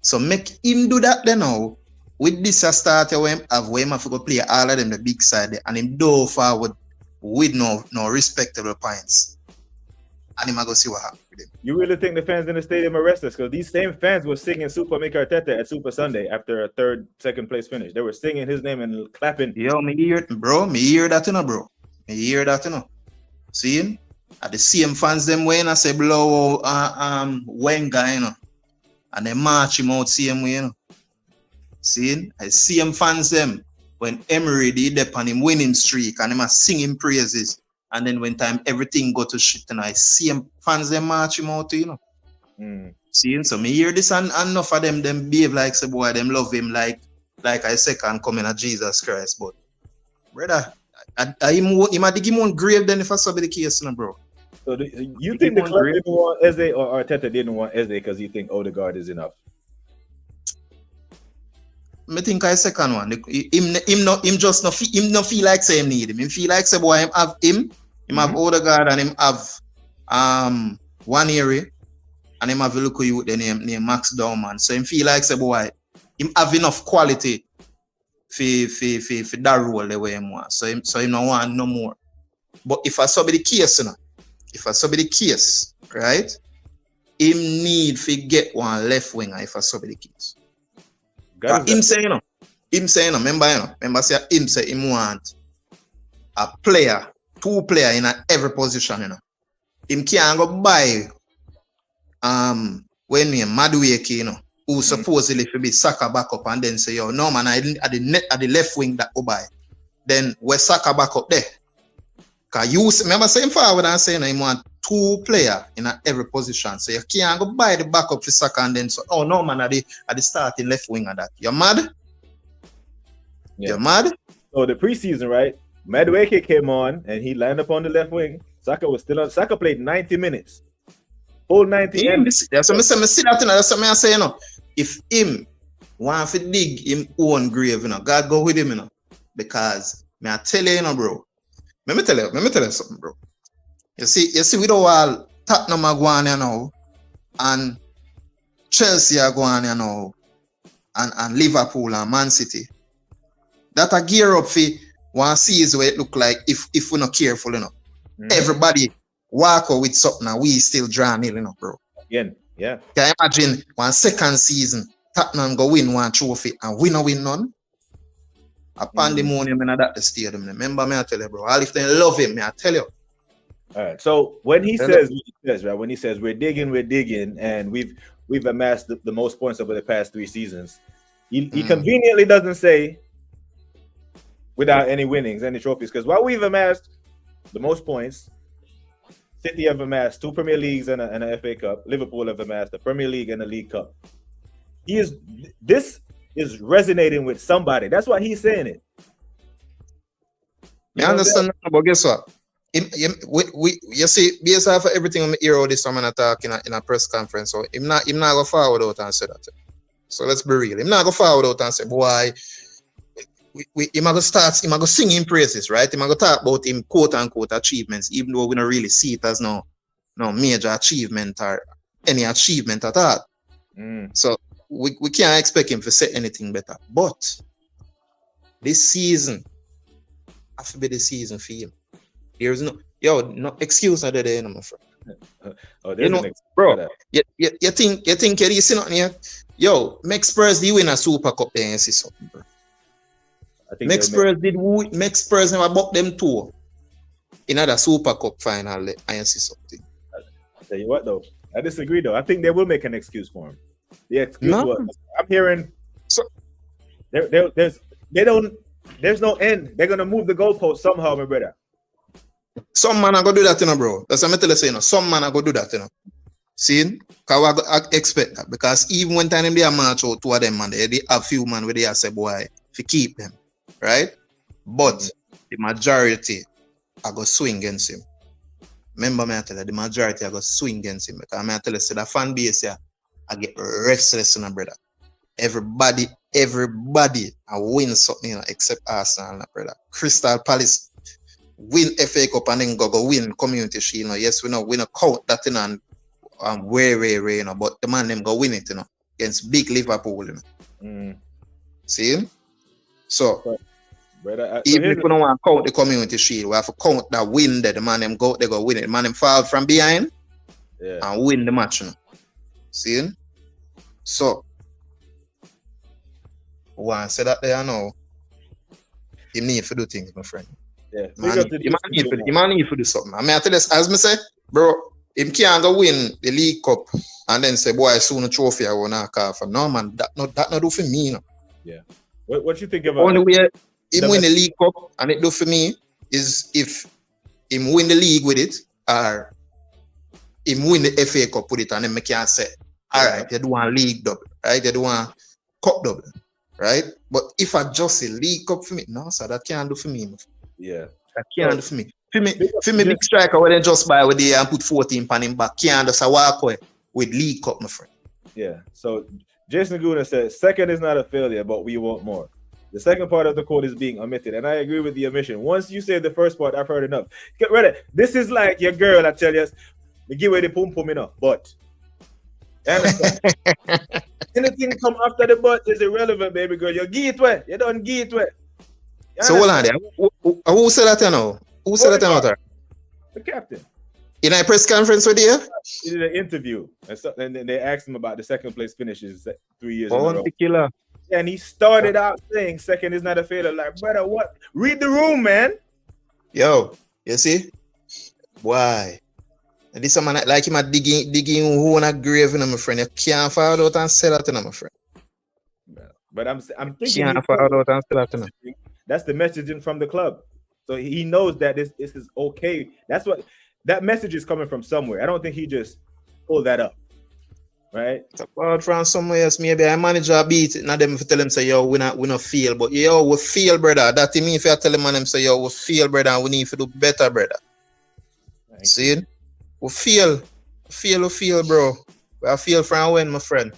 So make him do that then now. With this a starter where him have to go play all of them the big side and him do forward with no respectable points. And him go see what happens with him. You really think the fans in the stadium are restless? Because these same fans were singing Super Make Arteta at Super Sunday after a second place finish. They were singing his name and clapping. Yo, me hear that, you know, bro. Me hear that, you know. See? At the same fans them when I say blow Wenger, you know. And they march him out same way, you know. See? I see him fans them when Emery did up on him winning streak and him a sing him praises. And then when time everything go to shit, and I see him fans them march him out, you know. See? So me hear this and enough of them behave like say boy, them love him like I second coming of Jesus Christ. But brother, him a dig him one grave then if I saw be the case, you know, bro. So you think the club didn't want Eze or Arteta didn't want Eze because you think Odegaard is enough? I think I second one. Him just no feel like say him need him. Him feel like say boy him have him have Odegaard and him have one area and him have a look youth the name Max Dauman. So him feel like say boy him have enough quality for that role the way him want. So him no want no more. But if I saw be the case, you know. If I saw be the case, right? Him need to get one left winger if I saw be the case. Him say, you know, remember say him say him want a player, 2 players in every position, you know. Him can't go buy when name Madueke, you know, who supposedly to be Saka backup and then say, yo, no man, I the left wing that go buy. Then where Saka back up there. Cause you remember saying forward and saying you want 2 players in every position. So you can't go buy the backup for Saka and then so oh no man at the starting left wing of that. You're mad? Yeah. You're mad? So the preseason, right? Madueke came on and he lined up on the left wing. Saka was still on. Saka played 90 minutes. Whole 90 minutes. That's what I see that, you know. That's what I say, you know. If him want to dig him own grave, you know, God go with him, you know. Because I tell you, you know, bro. Let me tell you something, bro. You see, we don't all Tottenham are going here now, and Chelsea are going here now, and Liverpool and Man City. That a gear up for one season where it look like if we're not careful, you know. Everybody walk out with something and we still draw nil, you know, bro. Again. Yeah. Can you imagine one second season, Tottenham go win one trophy and we no win none? A pandemonium in that the stadium. Remember me, I tell you, bro. All if they love him, me, I tell you. All right. So when he says what he says, right? When he says we're digging, and we've amassed the most points over the past 3 seasons, he conveniently doesn't say without any winnings, any trophies. Because while we've amassed the most points, City have amassed 2 Premier Leagues and an FA Cup. Liverpool have amassed a Premier League and a League Cup. This is resonating with somebody. That's why he's saying it. I understand, but guess what? You see, based off of everything I'm hear all this time and I talk in a press conference, so him not go forward out and say that. So let's be real. Him not go forward out and say, boy, he might go sing in praises, right? He might go talk about him quote unquote achievements, even though we don't really see it as no major achievement or any achievement at all. So we can't expect him to say anything better. But this season, have to be the season for him. There's no excuse out there, my friend. You know, bro. You think you see nothing yet? Yo, make Spurs win a Super Cup there and see something, bro. Make Spurs never buck them 2 in another Super Cup final and see something. I'll tell you what though, I disagree though. I think they will make an excuse for him. The excuse I'm hearing so there's no end. They're gonna move the goalpost somehow, my brother. Some man are gonna do that, you know, bro. That's what I'm telling you, some man are gonna do that, you know. See, cause I expect that because even when time they are match out 2 of them, man, they have few man where they say, boy, if you keep them, right? But the majority are gonna swing against him. Remember me, I tell you, the majority are gonna swing against him because I tell you, so the fan base here, I get restless, you know, brother. Everybody, I win something, you know, except Arsenal, brother. Crystal Palace win FA Cup and then go win Community Shield. You know, yes, we know count that, you know, and way, you know, but the man them go win it, you know, against big Liverpool, you know. See? So, brother, even if we don't want to count the Community Shield, we have to count that win that the man them go win it. The man them fall from behind and win the match, you know. See? So, one say that there now, you need to do things, my friend. Yeah, you might need to do something. I mean, I tell you, as me say, bro, him can't go win the League Cup and then say, boy, soon a trophy I want to call for. No, man, that not do for me, you know. Yeah. What you think about only way him win the League Cup and it do for me is if him win the league with it or him win the FA Cup with it and then me can say, all right, you do one league double, right? You do one cup double, right? But if I just say League Cup for me, no, sir, that can't do for me. Yeah. That can't do for me. For me, big striker when they just buy with the and put 14 pan him back, can't just walk away with League Cup, my friend. Yeah. So Jason Guna says, second is not a failure, but we want more. The second part of the quote is being omitted, and I agree with the omission. Once you say the first part, I've heard enough. Get ready. This is like your girl, I tell you, we give away the pum pum enough, but anything come after the but is irrelevant, baby girl. You give it way. You don't give it way. So hold on there. Who said that now? Who said that now? The captain. In a press conference with you? He did an interview, and then they asked him about the second place finishes 3 years in a row. Killer. And he started out saying second is not a failure. Like, brother, what? Read the room, man. Yo, you see? Why? And this man like him digging who on a grave, you know, my friend. You can't fall out and say that, you know, my friend. But I'm thinking can't fall out and say that, you know. That's the messaging from the club. So he knows that this is okay. That's what that message is coming from somewhere. I don't think he just pulled that up. Right? It's about from somewhere else. Maybe a manager beat it. Not them if tell him say, yo, we not feel. But yo, we feel, brother. That mean if you tell him and them say, yo, we feel, brother, and we need to do better, brother. See? We feel, bro. We feel from when, my friend.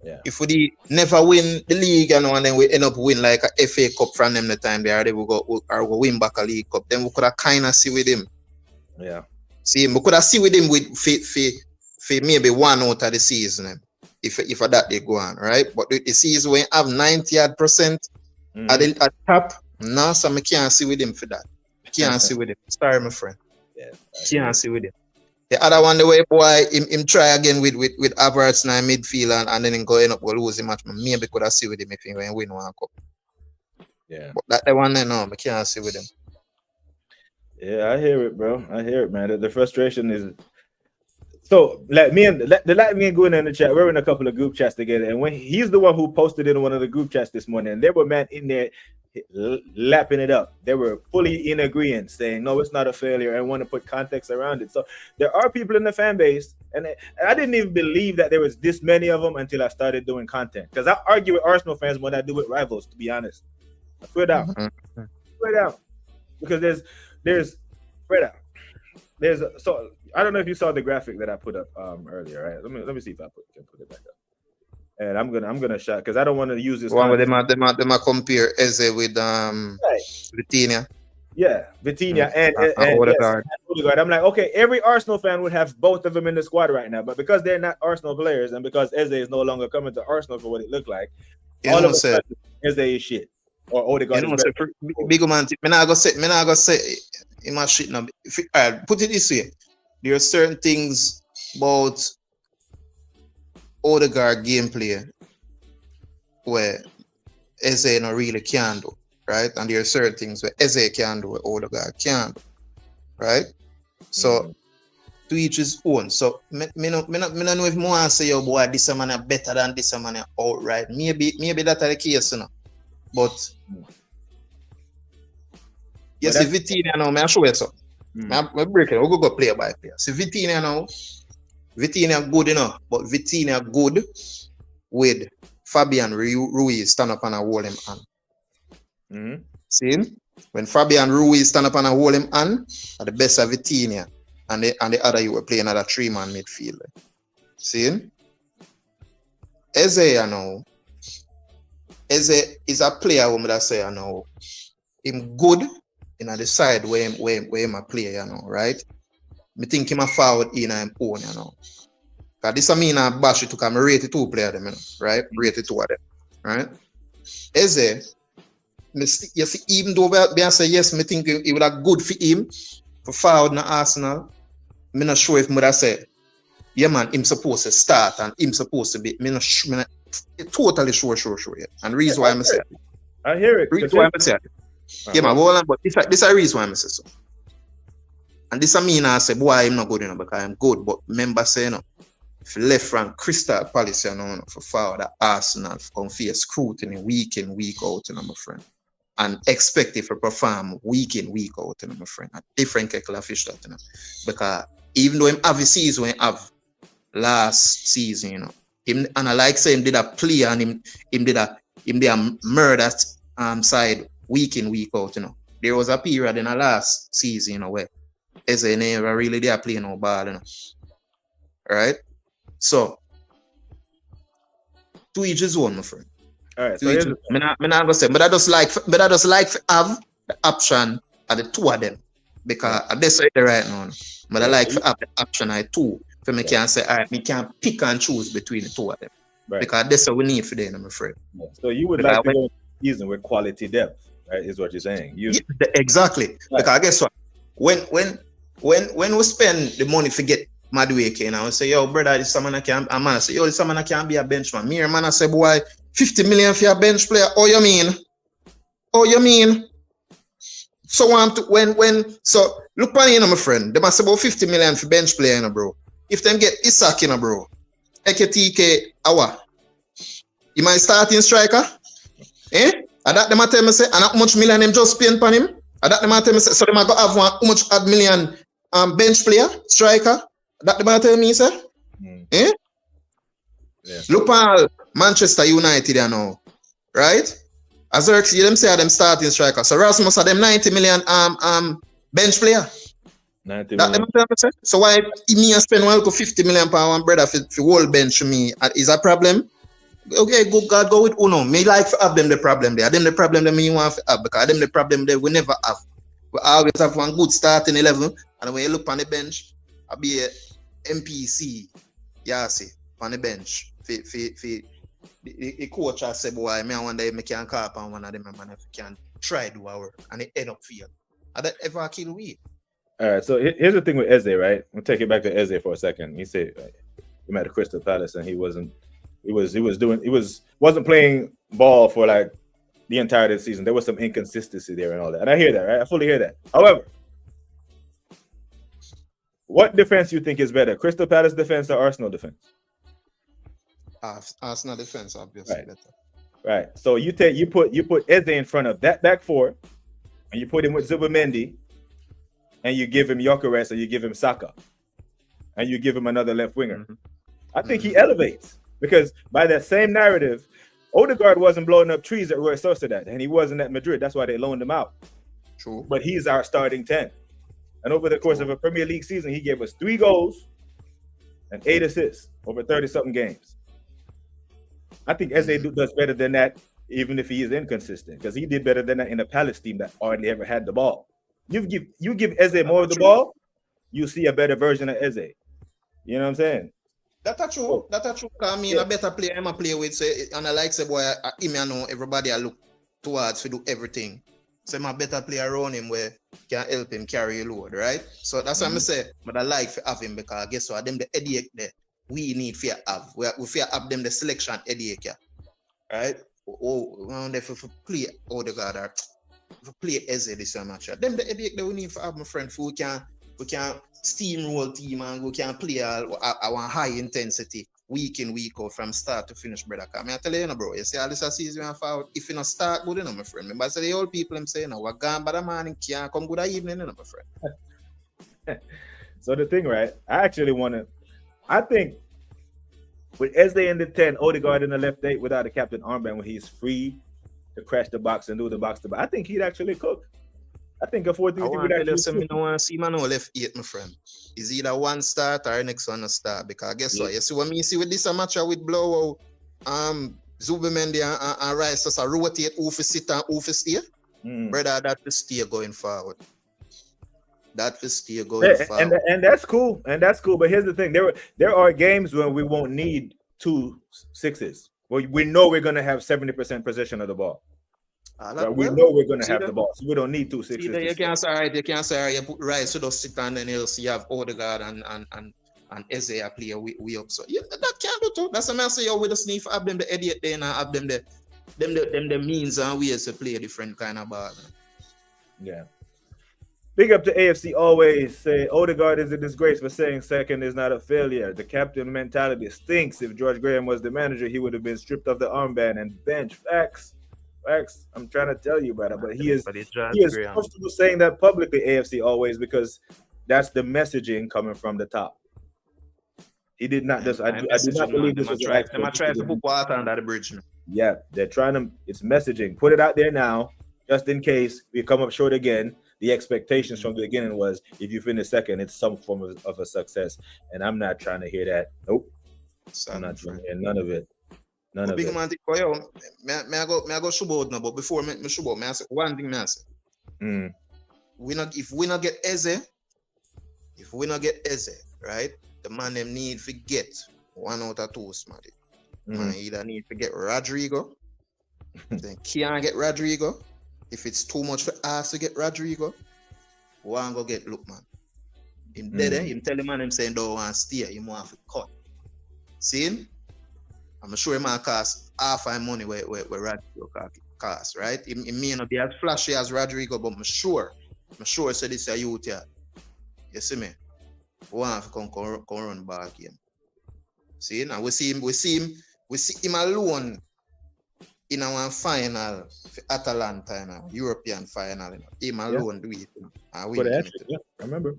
Yeah. If we never win the league, you know, and then we end up win like a FA Cup from them the time they will go win back a League Cup, then we could have kind of see with him. Yeah. See, we could have see with him with for maybe 1 out of the season, if that they go on, right? But the season when have 90% at the top, no, so I can't see with him for that. Can't see with him. Sorry, my friend. Yeah. Can't see with him. The other one, the way boy, him try again with Havertz now in midfield and then him go end up go lose the match. Maybe could have see with him if he win one cup. Yeah. But that the one no, I can't see with him. Yeah, I hear it, bro. I hear it, man. The frustration is so like me and going in the chat. We're in a couple of group chats together, and when he's the one who posted in one of the group chats this morning, and there were men in there lapping it up. They were fully in agreement, saying no, it's not a failure, and want to put context around it. So there are people in the fan base, and I didn't even believe that there was this many of them until I started doing content. Because I argue with Arsenal fans more than I do with rivals, to be honest. I swear down, because there's spread out. So I don't know if you saw the graphic that I put up earlier, right? Let me see if I can put it back up. And I'm gonna shot because I don't want to use this one where they might compare Eze with Vitinha. Yeah, Vitinha and Odegaard. Yes, Odegaard. I'm like, okay, every Arsenal fan would have both of them in the squad right now, but because they're not Arsenal players and because Eze is no longer coming to Arsenal for what it looked like, all of a sudden Eze is shit or Odegaard is better. Big man, me not go say in my shit now. Put it this way: there are certain things about Odegaard gameplay where Eze no really can do, right? And there are certain things where Eze can do, where Odegaard can do, right? So to each his own. So me no know if more say yo boy this man are better than this man outright. Maybe that's the case, you know. But yes, if Vitinha now, I show you so. I break it. We'll go player by player. See Vitinha now. Vitinha good enough, but Vitinha good with Fabian Ruiz stand up and hold him on. See? When Fabian Ruiz stand up and hold him on, are the best of Vitinha, and the other you were playing another 3-man midfielder. See? Eze now. Eze is a player who I say now. Him good in the side where him a player, you know, right? Me think him a forward in him own, you know. Cause this I mean I bash it to come rate 2 player them, you know, right? Rate 2 of them, right? Eze, you see, even though I say yes, me think it would have good for him for forward in Arsenal. Me not sure if me would say, yeah man, him supposed to start and him supposed to be. Me not totally sure. Yeah. And reason why I'm saying, I hear it. Reason why I'm saying, yeah man, but this a reason why I'm saying so. And this I mean I say, boy, I'm not good enough because I'm good. But remember saying, you know, if you left from Crystal Palace, you know, for forward at Arsenal, come face scrutiny week in, week out, you know, my friend. And expect it to perform week in, week out, you know, my friend. A different kettle of fish, that, you know. Because even though him have a season, he have last season, you know. Him, and I like saying him did a play and him did a murder side week in, week out, you know. There was a period in the last season, you know, where Eze never really there playing no ball, you know. Alright? So to each his own, my friend. Alright, so I'm not gonna say, but I just like to have the option of the 2 of them. Because that's right now. But I like to have the option of 2. So me can say, alright, me can pick and choose between the 2 of them. Right. Because that's what we need for them, I'm afraid. Yeah. So you would like to go season with quality depth, right? Is what you're saying. Exactly. Right. Because guess what? When we spend the money to get Madueke, you know, I say, yo, brother, this man can be a bench man. Me and man I say, boy, 50 million for a bench player. Oh, you mean? So so look on you know, my friend. They must say about 50 million for bench player, you know, bro. If them get Isak, you know, bro, Eketike, Awa, you might start in striker, eh? And that them tell me say, and how much million them just spend on him? And that them tell me say, so they might go have how much odd million bench player, striker. That them tell me say, eh? Yeah. Look at Manchester United, you know, right? As them say them starting striker. So Rasmus are them 90 million bench player. 90 that million. Them so why me spend 50 million pound one brother for whole bench me is a problem? Okay, good God, go with Uno. Me like to have them the problem there. Them the problem that me want to have because them the problem that we never have. We always have one good starting 11, and when you look on the bench, I'll be a MPC. Yeah, see on the bench. The coach has said, boy, I wonder if I can call upon one of them and if I can try do our work and it end up fail. And that ever kill we. All right, so here's the thing with Eze, right? We'll take it back to Eze for a second. He said he met a Crystal Palace and he wasn't playing ball for like the entirety of the season. There was some inconsistency there and all that. And I hear that, right? I fully hear that. However, what defense you think is better, Crystal Palace defense or Arsenal defense? Arsenal defense, obviously. Right. Better. Right. So you put Eze in front of that back four, and you put him with Zubimendi, and you give him Gyökeres, or you give him Saka, and you give him another left winger. Mm-hmm. I think he elevates, because by that same narrative, Odegaard wasn't blowing up trees at Royal Sociedad, and he wasn't at Madrid. That's why they loaned him out. True. But he's our starting 10. And over the course of a Premier League season, he gave us 3 goals and 8 assists over 30-something games. I think Eze does better than that, even if he is inconsistent, because he did better than that in the Palace team that hardly ever had the ball. You give Eze more of the ball, you see a better version of Eze. You know what I'm saying? That's true. That's true. I mean, a better player I'm a play with, say, and I like say, boy, him, I know everybody I look towards to do everything. So I'm a better player around him where can help him carry a load, right? So that's what I'm say. But I like to have him because guess what? Them the headache there we need to have. We fear have them the selection headache, yeah. Right? If we play Odegaard or if we play Eze this match, them the headache that we need to have, my friend. We can steamroll team and we can play our high intensity week in, week out from start to finish, brother. Cause I tell you, bro, you see all this season forward, if you not start good enough, my friend. Remember I say the old people I'm saying, we're gone by the morning, can't come good evening, my friend. So the thing, right? I think with Eze in the 10, Odegaard in the left 8 without a captain armband, when he's free to crash the box and do the box to box, I think he'd actually cook. I think a 4-3-3 would actually cook. I want to see man left 8, my friend. Is either one start or next one a start? Because guess what? You see what me see with this match with blowout, Zubimendi and Rice just rotate who for sit and who for stay. Brother, that will stay going forward. That will stay going forward. And that's cool. And that's cool. But here's the thing: there are games when we won't need 2 6s. Well, we know we're gonna have 70% possession of the ball. We know we're gonna have the ball, so we don't need 2 6s. You can't say, all right, you put Rice, so just sit and then you'll see you have Odegaard and Eze play we up. So that can't do too. That's what I say. We just need to have them the idiot there and have them the means and ways to play a different kind of ball. Yeah. Big up to AFC always. Say Odegaard is a disgrace for saying second is not a failure. The captain mentality stinks. If George Graham was the manager, he would have been stripped of the armband and bench. Facts. I'm trying to tell you, brother. But he is comfortable saying that publicly, AFC always, because that's the messaging coming from the top. He did not just. I do not believe this was right. They're trying to put water under the bridge. Yeah, they're trying to. It's messaging. Put it out there now, just in case we come up short again. The expectations from the beginning was if you finish second, it's some form of a success. And I'm not trying to hear that. Nope. I'm not trying to hear none of it. None of it. Man, may I go showboat now, but before me showboat, may I say one thing, may I say. If we not get Eze, right, the man them need to get 1 out of 2 smarty. Man either need to get Rodrigo, then can't get Rodrigo. If it's too much for us to get Rodrigo, one go get Lookman. Him dead, him tell the man him saying don't want to stay, he want to cut. See him? I'm sure he might cost half my money where Rodrigo cost, right? He may not be as flashy as Rodrigo, but I'm sure so this is a youth here. You see me? Want to come run back game. See, now we see him alone in our final for Atalanta, European final. Him alone do it. I remember.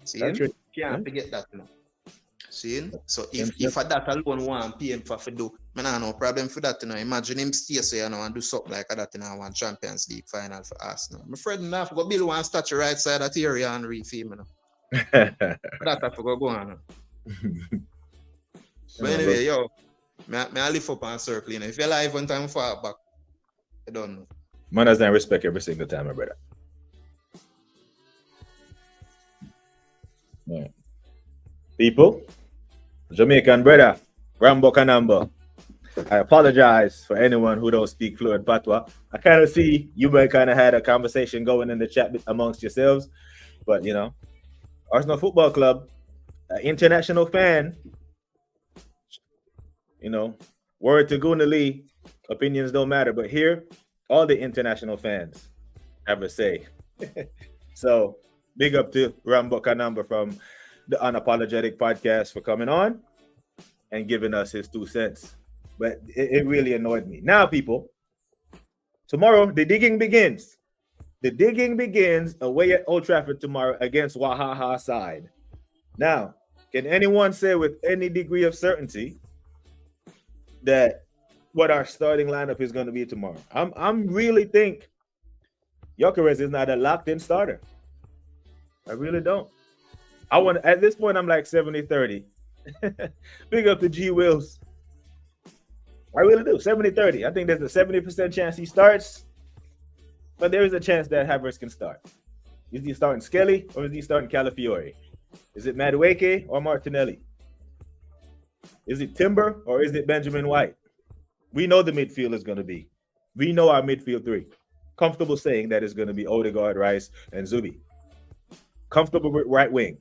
See, can't forget that. See, so if that alone want pay him for do, man, no problem for that. Imagine him stay so and do something like that in our Champions League final for Arsenal. My friend enough go build one statue right side of the area and refilm. That I forgot go on. But anyway, yo, I lift up and circle. If you're alive one time far back, I don't know. Man doesn't respect every single time, my brother. Yeah. People, Jamaican brother, Rambo Kanamba. I apologize for anyone who don't speak fluent Patois. I kind of see you might kind of had a conversation going in the chat amongst yourselves, But Arsenal Football Club, an international fan, word to Gunali, opinions don't matter. But here, all the international fans have a say. So big up to Rambo Kanamba from the Unapologetic Podcast for coming on and giving us his 2 cents. But it really annoyed me. Now, people, tomorrow the digging begins. The digging begins away at Old Trafford tomorrow against Wahaha side. Now, can anyone say with any degree of certainty that what our starting lineup is going to be tomorrow? I'm really think Gyökeres is not a locked-in starter. I really don't. At this point, I'm like 70-30. Big up to G Wills. I really do. 70-30. I think there's a 70% chance he starts, but there is a chance that Havertz can start. Is he starting Skelly or is he starting Calafiori? Is it Madueke or Martinelli? Is it Timber or is it Benjamin White? We know the midfield is going to be. We know our midfield three. Comfortable saying that it's going to be Odegaard, Rice, and Zubi. Comfortable with right wing.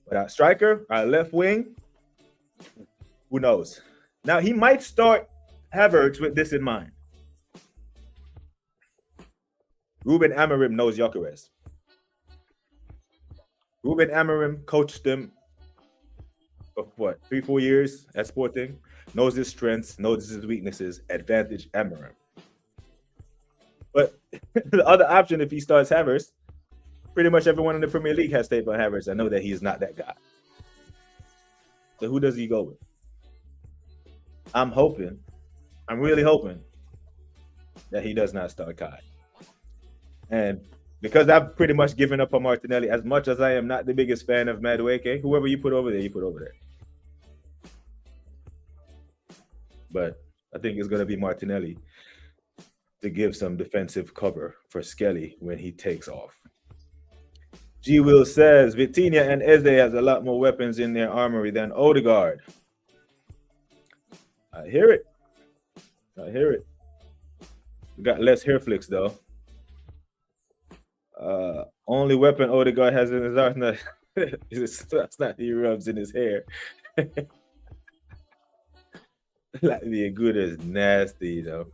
But our striker, our left wing, who knows? Now, he might start Havertz with this in mind. Ruben Amorim knows Gyökeres. Ruben Amorim coached him for 3-4 years at Sporting. Knows his strengths, knows his weaknesses. Advantage Amorim. But the other option, if he starts Havertz, pretty much everyone in the Premier League has tape on Havertz. I know that he is not that guy. So who does he go with? I'm really hoping that he does not start Kai. And because I've pretty much given up on Martinelli, as much as I am not the biggest fan of Madueke, whoever you put over there, you put over there. But I think it's going to be Martinelli to give some defensive cover for Skelly when he takes off. G. Will says, Vitinha and Eze has a lot more weapons in their armory than Odegaard. I hear it. We got less hair flicks, though. Only weapon Odegaard has in his arsenal is not he rubs in his hair. Like being good is nasty, though.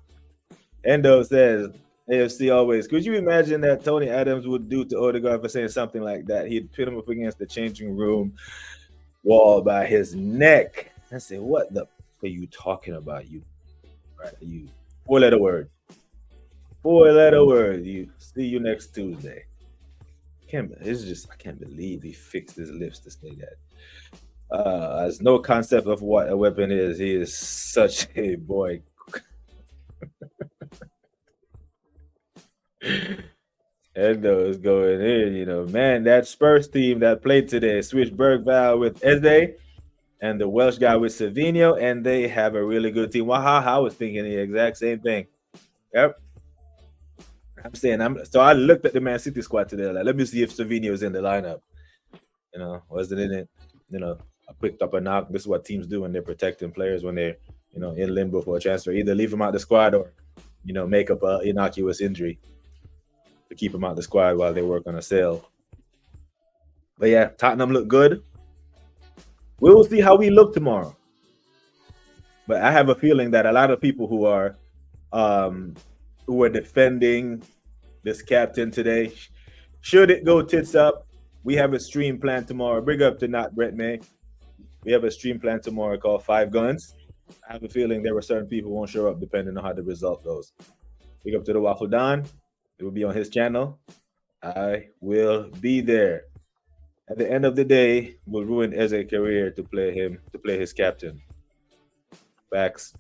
Endo says, AFC always. Could you imagine that Tony Adams would do to Odegaard for saying something like that? He'd put him up against the changing room wall by his neck. I say, what the are you talking about? You 4-letter word. 4-letter word. You see you next Tuesday. I can't believe he fixed his lips to say that. Has no concept of what a weapon is. He is such a boy. Endo is going in, man. That Spurs team that played today switched Bergvall with Eze and the Welsh guy with Savinho, and they have a really good team. I was thinking the exact same thing. Yep. So I looked at the Man City squad today. Like, let me see if Savinho is in the lineup. Wasn't in it. I picked up a knock. This is what teams do when they're protecting players when they're, in limbo for a transfer. Either leave them out the squad or, make up an innocuous injury to keep them out the squad while they work on a sale. But yeah, Tottenham look good. We'll see how we look tomorrow. But I have a feeling that a lot of people who are defending this captain today, should it go tits up, we have a stream planned tomorrow. Big up to not Brett May. We have a stream planned tomorrow called 5 Guns. I have a feeling there were certain people who won't show up depending on how the result goes. Big up to the Waffle Don. It will be on his channel. I will be there. At the end of the day, we'll ruin Eze's career to play his captain. Facts.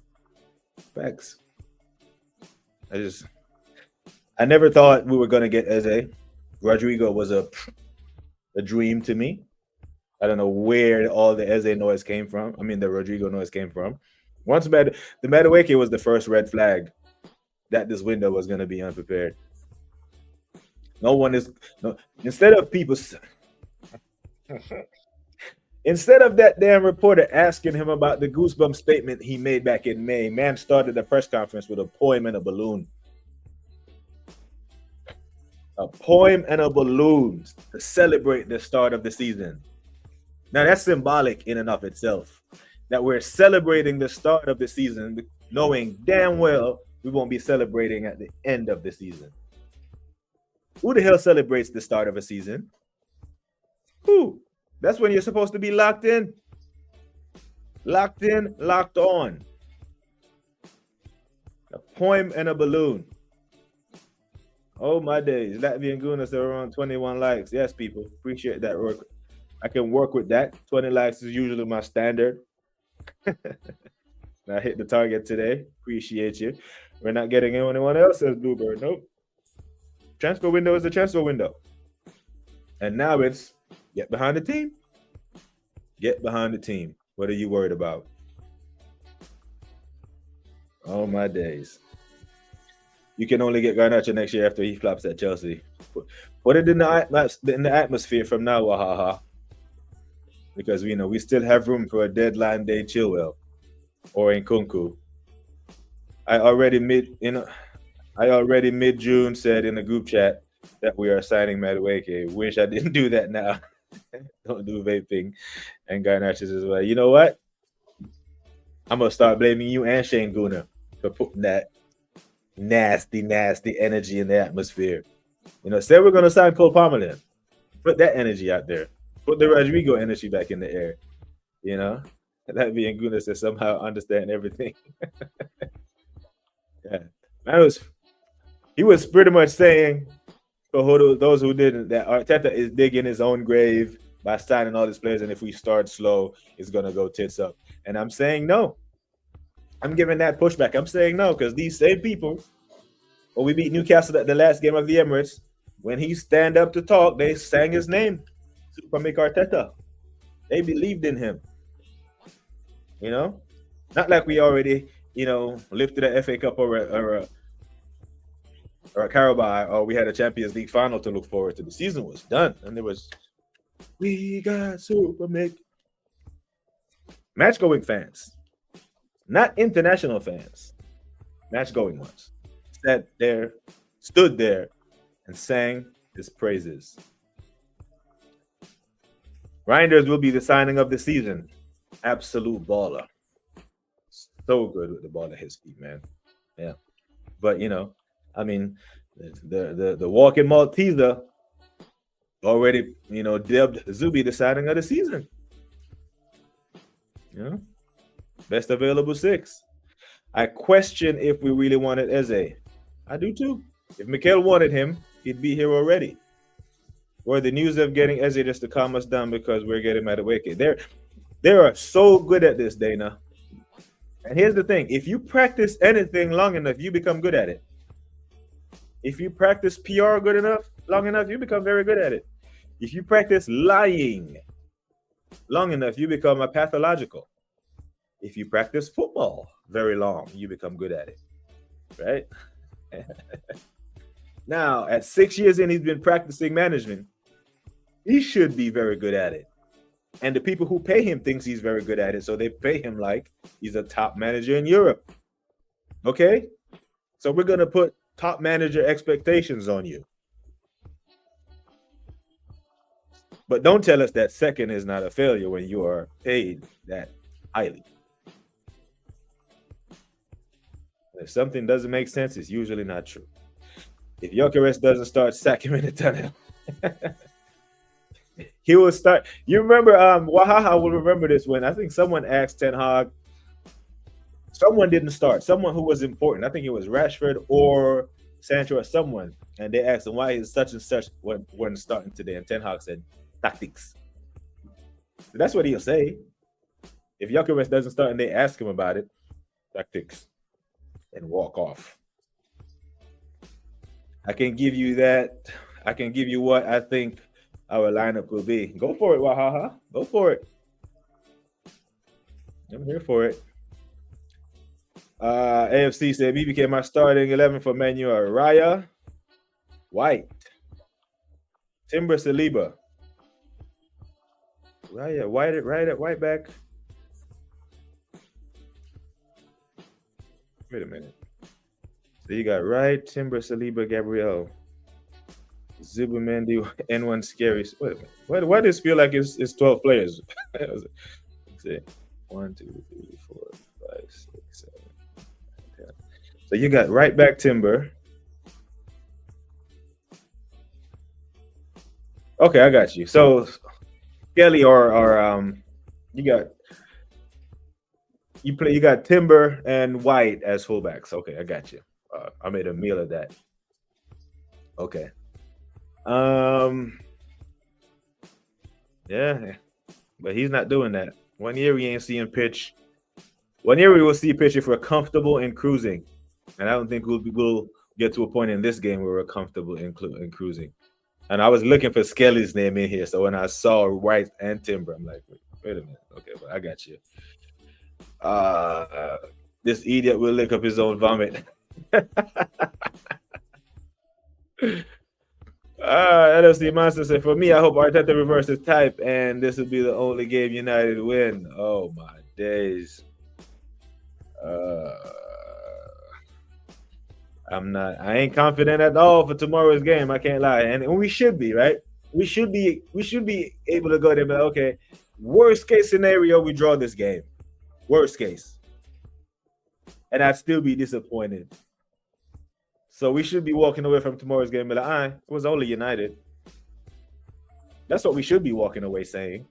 I never thought we were going to get Eze. Rodrigo was a dream to me. I don't know where all the Eze noise came from. I mean, the Rodrigo noise came from. The Madueke was the first red flag that this window was going to be unprepared. Instead of that damn reporter asking him about the goosebump statement he made back in May, man started the press conference with a poem and a balloon. A poem and a balloon to celebrate the start of the season. Now that's symbolic in and of itself. That we're celebrating the start of the season, knowing damn well we won't be celebrating at the end of the season. Who the hell celebrates the start of a season? Who? That's when you're supposed to be locked in. Locked in, locked on. A poem and a balloon. Oh my days. Latvian Gunas are around 21 likes. Yes, people. Appreciate that work. I can work with that. 20 likes is usually my standard. I hit the target today. Appreciate you. We're not getting anyone else, says Bluebird. Nope. Transfer window is the transfer window. And now it's get behind the team. Get behind the team. What are you worried about? Oh my days. You can only get Garnacho next year after he flops at Chelsea. Put it in the atmosphere from now, Wahaha. Because we still have room for a deadline day Chilwell or Nkunku. I already mid-June said in the group chat that we are signing Madueke. Wish I didn't do that now. Don't do vaping and Garnaches as well. You know what? I'm gonna start blaming you and Shane Guna for putting that nasty energy in the atmosphere. Say we're gonna sign Cole Palmerlin. Put that energy out there. Put the Rodrigo energy back in the air. That being Guna says somehow understand everything. Yeah, he was pretty much saying, for those who didn't, that Arteta is digging his own grave by signing all these players, and if we start slow, it's gonna go tits up. And I'm saying no. I'm giving that pushback. I'm saying no, because these same people, when we beat Newcastle at the last game of the Emirates, when he stand up to talk, they sang his name, Super Mick Arteta. They believed in him. Not like we already, lifted a FA Cup or a Carabao, or we had a Champions League final to look forward to. The season was done, and there was, we got Super Mick. Match-going fans, not international fans, match-going ones, stood there, and sang his praises. Reinders will be the signing of the season. Absolute baller. So good with the ball at his feet, man. Yeah. But, the walking Malteser already, dubbed Zubi the signing of the season. Best available 6. I question if we really wanted Eze. I do too. If Mikel wanted him, he'd be here already. Or the news of getting Eze just to calm us down because we're getting Madueke. They are so good at this, Dana. And here's the thing. If you practice anything long enough, you become good at it. If you practice PR long enough, you become very good at it. If you practice lying long enough, you become a pathological. If you practice football very long, you become good at it. Right? Now, at 6 years in, he's been practicing management. He should be very good at it. And the people who pay him thinks he's very good at it, so they pay him like he's a top manager in Europe. Okay? So we're going to put top manager expectations on you. But don't tell us that second is not a failure when you are paid that highly. If something doesn't make sense, it's usually not true. If Gyökeres doesn't start, sack him in the tunnel. He will start. You remember, Wahaha will remember this when I think someone asked Ten Hag. Someone didn't start. Someone who was important. I think it was Rashford or Sancho or someone. And they asked him why is such and such wasn't starting today. And Ten Hag said, tactics. So that's what he'll say. If Gyökeres doesn't start and they ask him about it, tactics. And walk off. I can give you that. I can give you what I think our lineup will be. Go for it, Wahaha. Go for it. I'm here for it. AFC said BBK my starting 11 for Menu are Raya, White, Timber Saliba. Raya, White, right at White back. Wait a minute. So you got Wright, Timber, Saliba, Gabriel. Zubimendi N1 scary. Wait a minute. Why does this feel like it's 12 players? Let's see. 1, 2, 3, 4, 5, 6, 7, 10. So you got right back Timber. Okay, I got you. So Skelly or you got Timber and White as fullbacks. Okay, I got you. I made a meal of that. Okay. Yeah, but he's not doing that. 1 year we ain't seeing pitch. 1 year we will see pitch if we're comfortable in cruising, and I don't think we'll get to a point in this game where we're comfortable in cruising. And I was looking for Skelly's name in here, so when I saw White and Timber, I'm like, wait a minute. Okay, but I got you. This idiot will lick up his own vomit. NFC Monster said, for me, I hope Arteta reverses type and this will be the only game United win. Oh my days. I ain't confident at all for tomorrow's game. I can't lie. And we should be, right? We should be able to go there, but okay. Worst case scenario, we draw this game. Worst case. And I'd still be disappointed. So we should be walking away from tomorrow's game, but it was only United. That's what we should be walking away saying.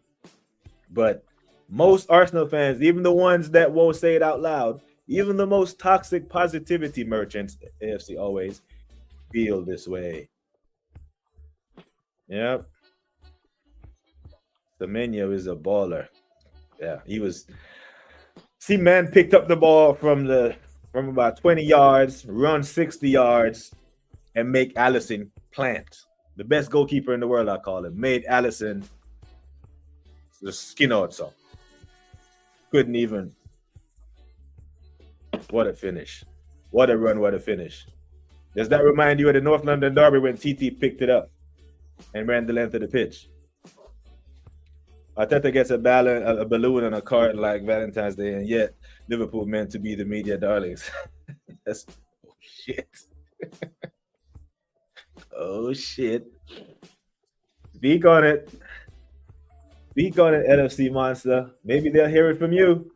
But most Arsenal fans, even the ones that won't say it out loud, even the most toxic positivity merchants, AFC always, feel this way. Yep. Semenyo is a baller. Yeah, he was. See, man picked up the ball from about 20 yards, run 60 yards, and make Alisson plant. The best goalkeeper in the world, I call him. Made Alisson the skin out, so. Couldn't even. What a finish. What a run, what a finish. Does that remind you of the North London derby when TT picked it up and ran the length of the pitch? Arteta gets a balloon and a card like Valentine's Day, and yet Liverpool meant to be the media darlings. That's shit. Oh shit. Speak on it. Speak on it, NFC Monster. Maybe they'll hear it from you.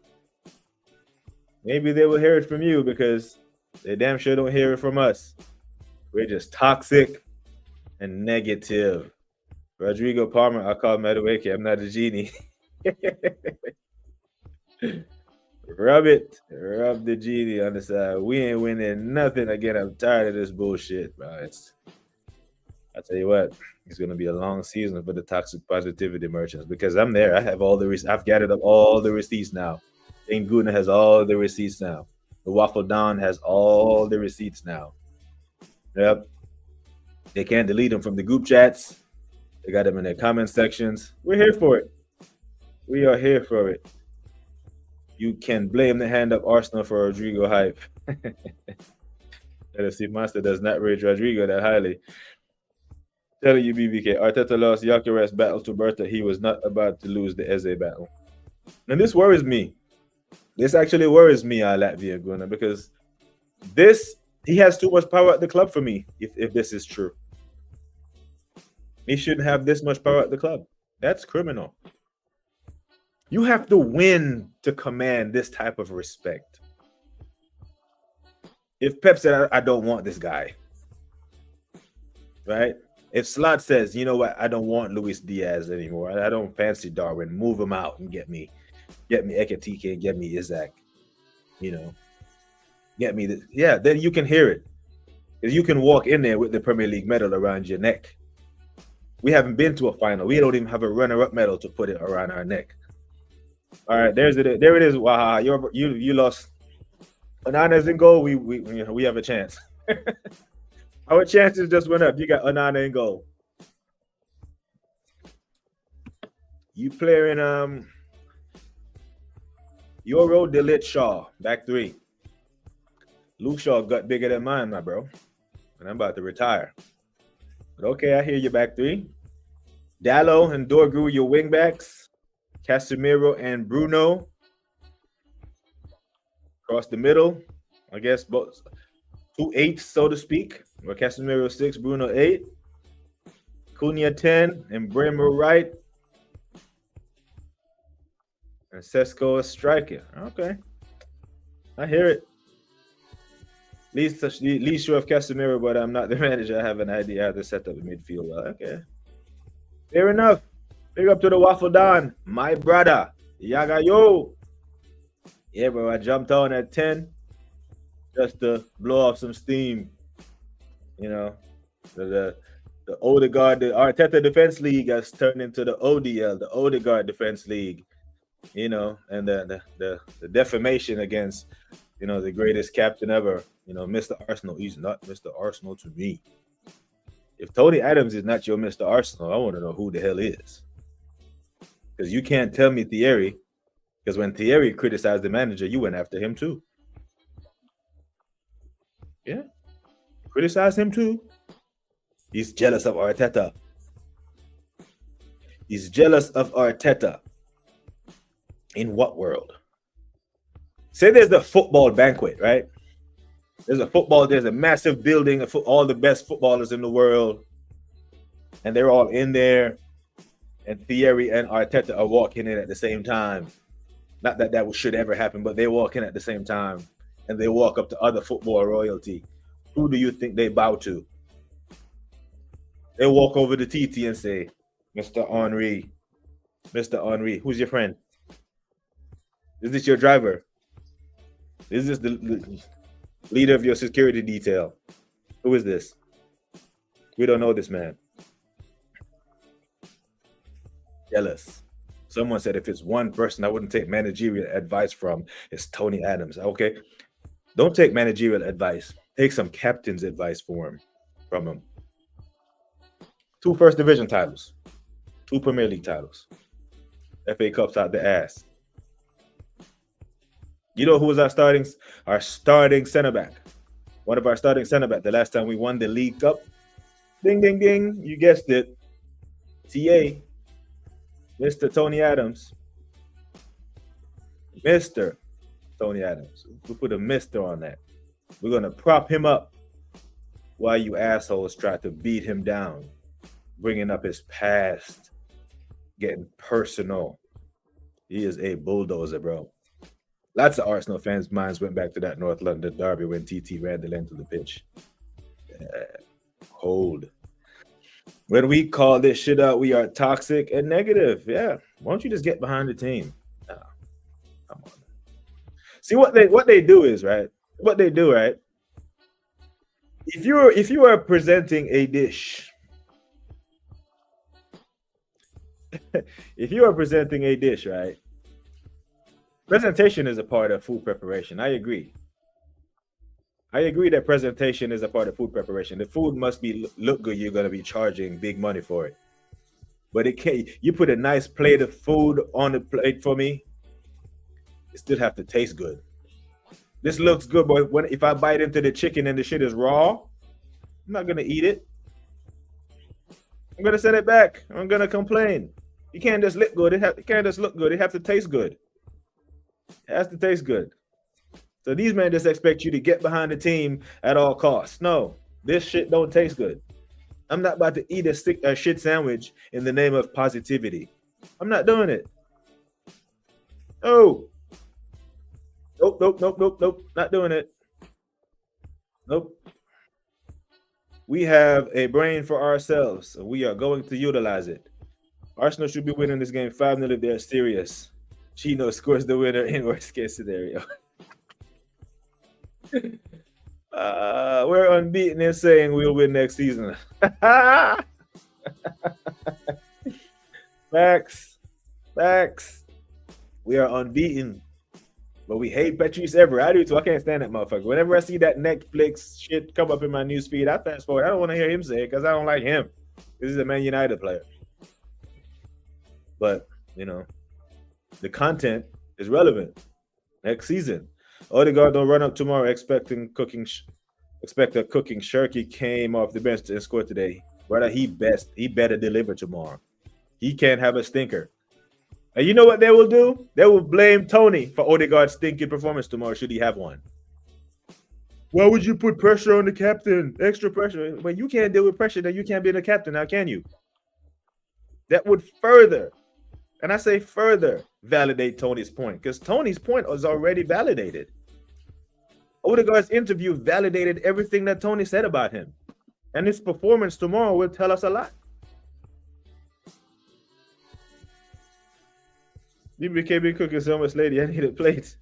Maybe they will hear it from you because they damn sure don't hear it from us. We're just toxic and negative. Rodrigo Palmer, I call Madueke. I'm not a genie. Rub it. Rub the genie on the side. We ain't winning nothing again. I'm tired of this bullshit, bro. I tell you what, it's going to be a long season for the toxic positivity merchants because I'm there. I have all the I've gathered up all the receipts now. Dane Guna has all the receipts now. The Waffle Don has all the receipts now. Yep. They can't delete them from the group chats. They got them in their comment sections. We're here for it. We are here for it. You can blame the hand of Arsenal for Rodrigo hype. LFC Master does not rate Rodrigo that highly. Telling you, BBK, Arteta lost Gyökeres battle to Berta. He was not about to lose the Eze battle. And this worries me. This actually worries me, Latvia Guna, because he has too much power at the club for me, if this is true. He shouldn't have this much power at the club. That's criminal. You have to win to command this type of respect. If Pep said, I don't want this guy, right? If Slot says, you know what, I don't want Luis Diaz anymore. I don't fancy Darwin. Move him out and get me Ekatike and get me Isaac. You know, get me then you can hear it. Because you can walk in there with the Premier League medal around your neck. We haven't been to a final. We don't even have a runner-up medal to put it around our neck. All right, there it is. Wow, you lost. Onana's in goal. We have a chance. Our chances just went up. You got Onana in goal. You playing Euro Delit Shaw back three. Luke Shaw got bigger than mine, my bro, and I'm about to retire. But okay, I hear you back three. Dallo and Dorgu, your wing backs. Casemiro and Bruno. Across the middle, I guess both 2 8s, so to speak. Or Casemiro 6, Bruno 8. Cunha 10, and Bremer right, and Sesko is striking. Okay, I hear it. Least you have Casemiro, but I'm not the manager. I have an idea how to set up the midfield. Well, okay, fair enough. Big up to the Waffle Don, my brother. Yaga yo. Yeah, bro, I jumped on at 10 just to blow off some steam. You know, the Odegaard, the Arteta Defense League has turned into the ODL, the Odegaard Defense League. You know, and the defamation against, you know, the greatest captain ever. You know, Mr. Arsenal. He's not Mr. Arsenal to me. If Tony Adams is not your Mr. Arsenal, I want to know who the hell is. Because you can't tell me Thierry. Because when Thierry criticized the manager, you went after him too. Yeah. Criticize him too. He's jealous of Arteta. He's jealous of Arteta. In what world? Say there's the football banquet, right? There's a massive building of all the best footballers in the world. And they're all in there. And Thierry and Arteta are walking in at the same time. Not that should ever happen, but they walk in at the same time. And they walk up to other football royalty. Who do you think they bow to? They walk over to TT and say, Mr. Henry, who's your friend? Is this your driver? Is this the leader of your security detail? Who is this? We don't know this man. Jealous. Someone said if it's one person I wouldn't take managerial advice from, it's Tony Adams. Okay. Don't take managerial advice. Take some captain's advice from him. 2 first division titles. 2 Premier League titles. FA Cups out the ass. You know who was our starting center back? One of our starting center back. The last time we won the League Cup. Ding, ding, ding. You guessed it. TA. Mr. Tony Adams. Mr. Tony Adams. We put a Mr. on that. We're going to prop him up while you assholes try to beat him down. Bringing up his past. Getting personal. He is a bulldozer, bro. Lots of Arsenal fans' minds went back to that North London derby when TT ran the length of the pitch. Yeah, cold. When we call this shit out, we are toxic and negative. Yeah. Why don't you just get behind the team? Nah. Come on. See what they do is, right? What they do, right? If you are presenting a dish, right? Presentation is a part of food preparation. I agree that presentation is a part of food preparation. The food must look good. You're going to be charging big money for it. But it can't. You put a nice plate of food on the plate for me, it still have to taste good. This looks good, but if I bite into the chicken and the shit is raw, I'm not going to eat it. I'm going to send it back. I'm going to complain. You can't just look good. It can't just look good. It has to taste good. It has to taste good. So these men just expect you to get behind the team at all costs. No, this shit don't taste good. I'm not about to eat a shit sandwich in the name of positivity. I'm not doing it. Oh. Nope. Not doing it. Nope. We have a brain for ourselves, so we are going to utilize it. Arsenal should be winning this game 5-0 if they're serious. Chino scores the winner in worst case scenario. We're unbeaten in saying we'll win next season. Facts. We are unbeaten. But we hate Patrice Evra. I do too. I can't stand that motherfucker. Whenever I see that Netflix shit come up in my newsfeed, I fast forward. I don't want to hear him say it because I don't like him. This is a Man United player. But, you know, the content is relevant next season. Odegaard don't run up tomorrow expect a cooking shirt. He came off the bench and scored today. Brother, he better deliver tomorrow. He can't have a stinker. And you know what they will do? They will blame Tony for Odegaard's stinking performance tomorrow should he have one. Why would you put pressure on the captain? Extra pressure. When you can't deal with pressure, then you can't be the captain. Now, can you? that would further, and I say further, validate Tony's point, because Tony's point was already validated. Odegaard's interview validated everything that Tony said about him. And his performance tomorrow will tell us a lot. BBK be cooking so much, lady. I need a plate.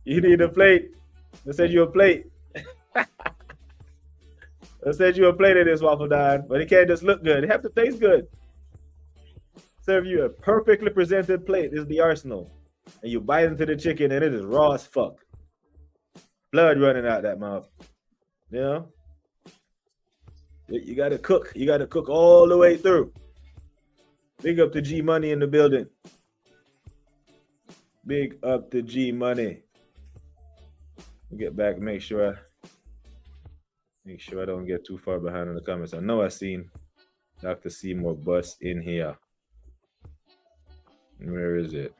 You need a plate. I said you a plate. I said you a plate of this waffle dine, but it can't just look good. It have to taste good. Serve you a perfectly presented plate. This is the Arsenal. And you bite into the chicken and it is raw as fuck. Blood running out that mouth. You know? You gotta cook. You gotta cook all the way through. Big up to G Money in the building. Big up to G Money. We'll get back, make sure I don't get too far behind in the comments. I know I seen Dr. Seymour bust in here. Where is it?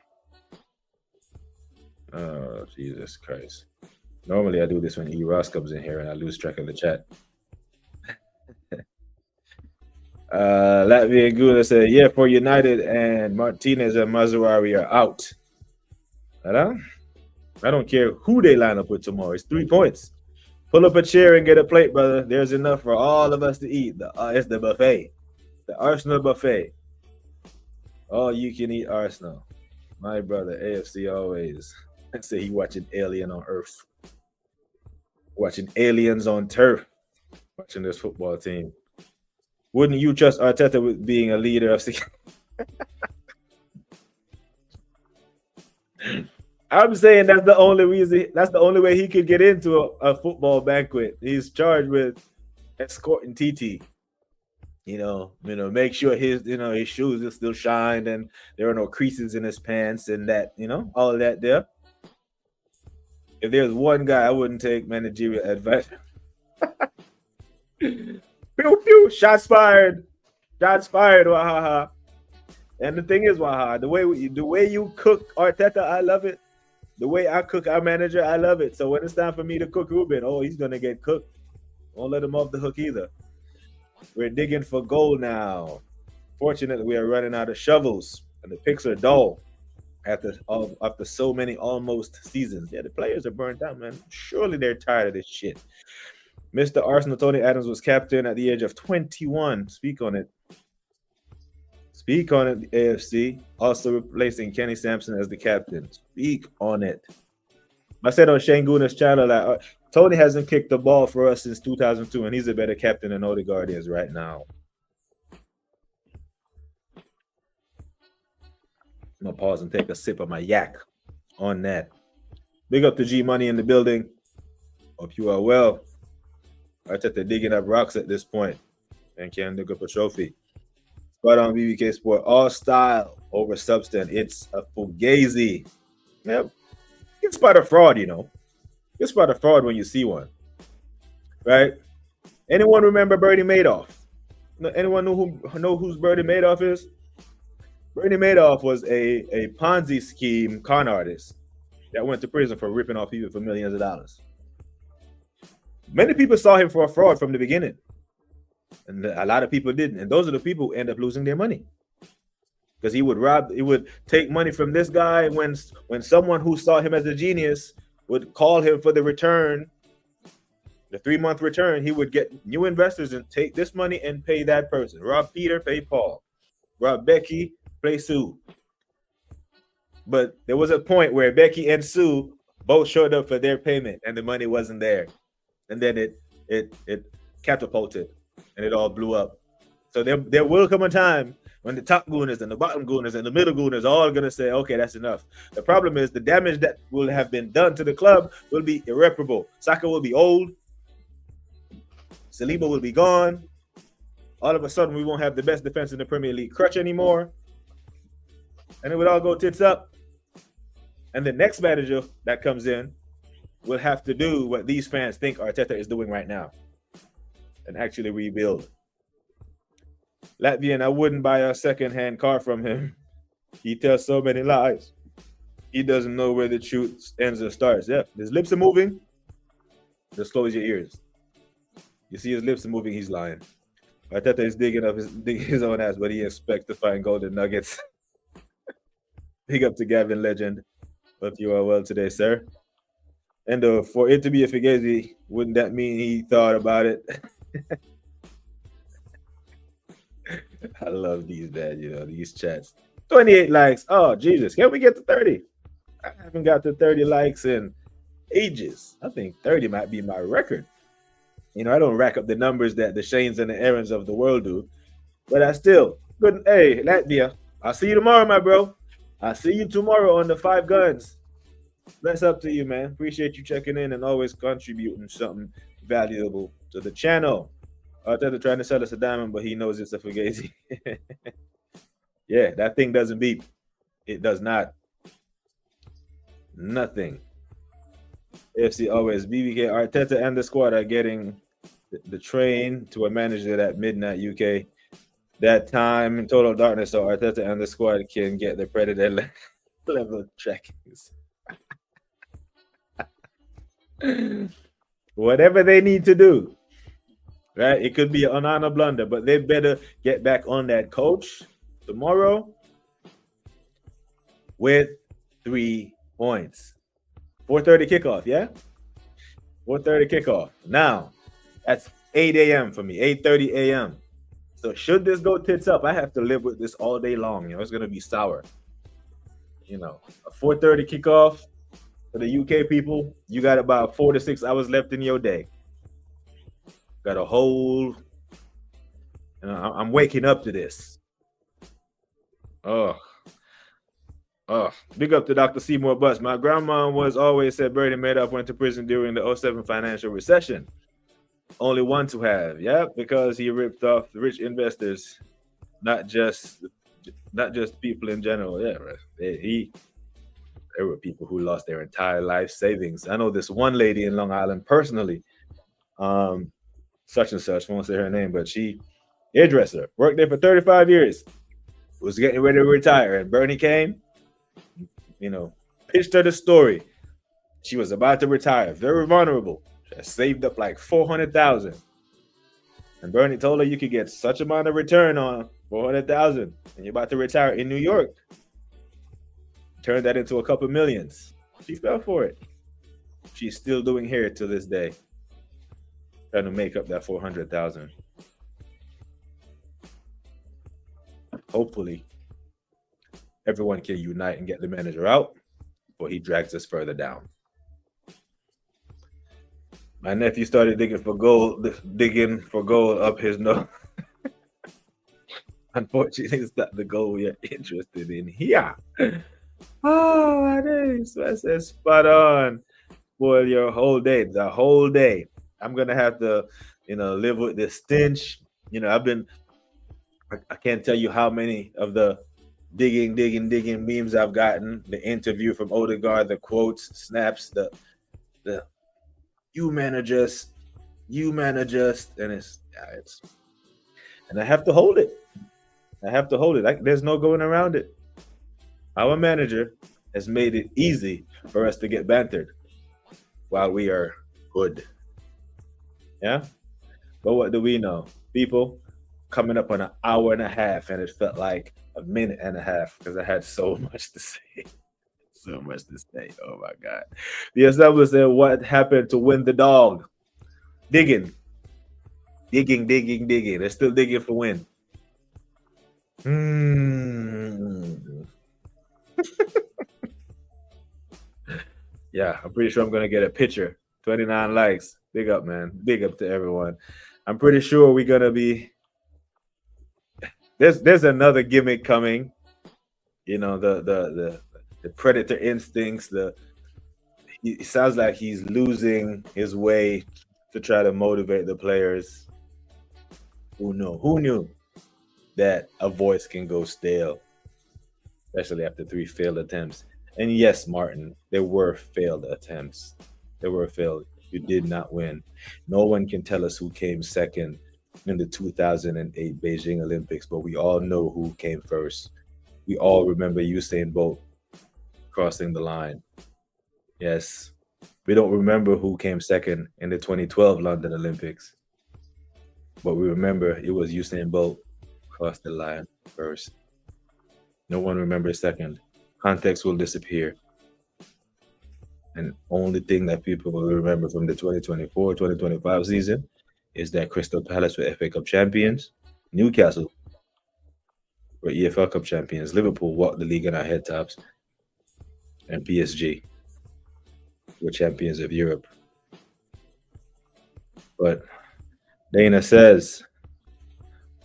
Oh, Jesus Christ. Normally I do this when E. Ross comes in here and I lose track of the chat. Latvian Gula said, yeah, for United, and Martinez and Mazzuari are out. I don't care who they line up with tomorrow. It's 3 points. Pull up a chair and get a plate, brother. There's enough for all of us to eat. It's the buffet. The Arsenal buffet. All you can eat Arsenal. My brother, AFC always. I say he watching Alien on Earth. Watching aliens on turf. Watching this football team. Wouldn't you trust Arteta with being a leader of I'm saying that's the only reason. That's the only way he could get into a football banquet. He's charged with escorting TT. Make sure his shoes are still shined and there are no creases in his pants and that, all of that there. If there's one guy I wouldn't take managerial advice. Pew pew, shots fired. Shots fired, Wahaha. And the thing is, Wahaha, the way you cook Arteta, I love it. The way I cook our manager, I love it. So when it's time for me to cook Ruben, he's gonna get cooked. Won't let him off the hook either. We're digging for gold now. Fortunately, we are running out of shovels, and the picks are dull after so many almost seasons. Yeah, the players are burnt out, man. Surely they're tired of this shit. Mr. Arsenal Tony Adams was captain at the age of 21. Speak on it. Speak on it, AFC. Also replacing Kenny Sampson as the captain. Speak on it. I said on Shane Gooner's channel that Tony hasn't kicked the ball for us since 2002, and he's a better captain than Odegaard is right now. I'm going to pause and take a sip of my yak on that. Big up to G Money in the building. Hope you are well. Arteta digging up rocks at this point and can dig up a trophy. But on BBK Sport, all style over substance. It's a fugazi. Yep. You can spot a fraud, You can spot a fraud when you see one. Right? Anyone remember Bernie Madoff? Anyone know who's Bernie Madoff is? Bernie Madoff was a Ponzi scheme con artist that went to prison for ripping off people for millions of dollars. Many people saw him for a fraud from the beginning. And a lot of people didn't. And those are the people who end up losing their money. Because he would take money from this guy when someone who saw him as a genius would call him for the return, the 3-month return, he would get new investors and take this money and pay that person. Rob Peter, pay Paul. Rob Becky, pay Sue. But there was a point where Becky and Sue both showed up for their payment and the money wasn't there. And then it catapulted and it all blew up. So there will come a time when the top gooners and the bottom gooners and the middle gooners are all going to say, okay, that's enough. The problem is the damage that will have been done to the club will be irreparable. Saka will be old. Saliba will be gone. All of a sudden, we won't have the best defense in the Premier League crutch anymore. And it would all go tits up. And the next manager that comes in will have to do what these fans think Arteta is doing right now and actually rebuild. Latvian, I wouldn't buy a second-hand car from him. He tells so many lies. He doesn't know where the truth ends or starts. Yeah, his lips are moving. Just close your ears. You see his lips are moving, he's lying. Arteta is digging his own ass, but he expects to find golden nuggets. Big up to Gavin Legend. Hope you are well today, sir. And for it to be a Fugazi, wouldn't that mean he thought about it? I love these, man. These chats. 28 likes. Oh, Jesus. Can we get to 30? I haven't got to 30 likes in ages. I think 30 might be my record. I don't rack up the numbers that the Shanes and the Aarons of the world do, but I still couldn't. Hey, Latvia, I'll see you tomorrow, my bro. I'll see you tomorrow on the 5 Guns. Bless up to you, man. Appreciate you checking in and always contributing something valuable to the channel. Arteta trying to sell us a diamond, but he knows it's a Fugazi. Yeah, that thing doesn't beep. It does not. Nothing. AFC always. BBK Arteta and the squad are getting the train to a manager at midnight UK. That time in total darkness, so Arteta and the squad can get the Predator level trackings. Whatever they need to do, right? It could be an honor blunder, but they better get back on that coach tomorrow with 3 points. 4:30 kickoff, yeah? 4:30 kickoff. Now, that's 8 a.m. for me, 8:30 a.m. So should this go tits up, I have to live with this all day long. It's going to be sour. A 4:30 kickoff for the UK people, you got about 4 to 6 hours left in your day. Got a whole... I'm waking up to this. Big up to Dr. Seymour Butts. My grandma always said Bernie Madoff went to prison during the 07 financial recession. Only one to have, yeah, because he ripped off the rich investors, not just people in general. Yeah, right. There were people who lost their entire life savings. I know this one lady in Long Island personally, such and such, won't say her name, but she, hairdresser, worked there for 35 years, was getting ready to retire, and Bernie came, pitched her the story. She was about to retire, very vulnerable. She saved up like $400,000, and Bernie told her you could get such amount of return on $400,000, and you're about to retire in New York. Turned that into a couple millions. She fell for it. She's still doing hair to this day, trying to make up that $400,000. Hopefully, everyone can unite and get the manager out, or he drags us further down. My nephew started digging for gold up his nose. Unfortunately, it's not the goal we are interested in here. Oh, that is spot on. Boy, your whole day, the whole day. I'm gonna have to, live with this stench. I can't tell you how many of the digging memes I've gotten. The interview from Odegaard, the quotes, snaps, the you man adjust, and it's and I have to hold it. There's no going around it. Our manager has made it easy for us to get bantered while we are good. Yeah? But what do we know? People coming up on an hour and a half, and it felt like a minute and a half because I had so much to say. So much to say. Oh my God. The Assembly said, what happened to win the dog? Digging. They're still digging for win. Yeah, I'm pretty sure I'm gonna get a picture. 29 likes. Big up, man. Big up to everyone. I'm pretty sure we're gonna be. There's another gimmick coming. The predator instincts. It sounds like he's losing his way to try to motivate the players. Who knew that a voice can go stale, especially after 3 failed attempts? And yes, Martin, there were failed attempts. You did not win. No one can tell us who came second in the 2008 Beijing Olympics, but we all know who came first. We all remember Usain Bolt crossing the line. Yes. We don't remember who came second in the 2012 London Olympics. But we remember it was Usain Bolt crossed the line first. No one remembers second. Context will disappear. And only thing that people will remember from the 2024-2025 season is that Crystal Palace were FA Cup champions, Newcastle were EFL Cup champions, Liverpool walked the league on our head tops, and PSG were champions of Europe. But Dana says,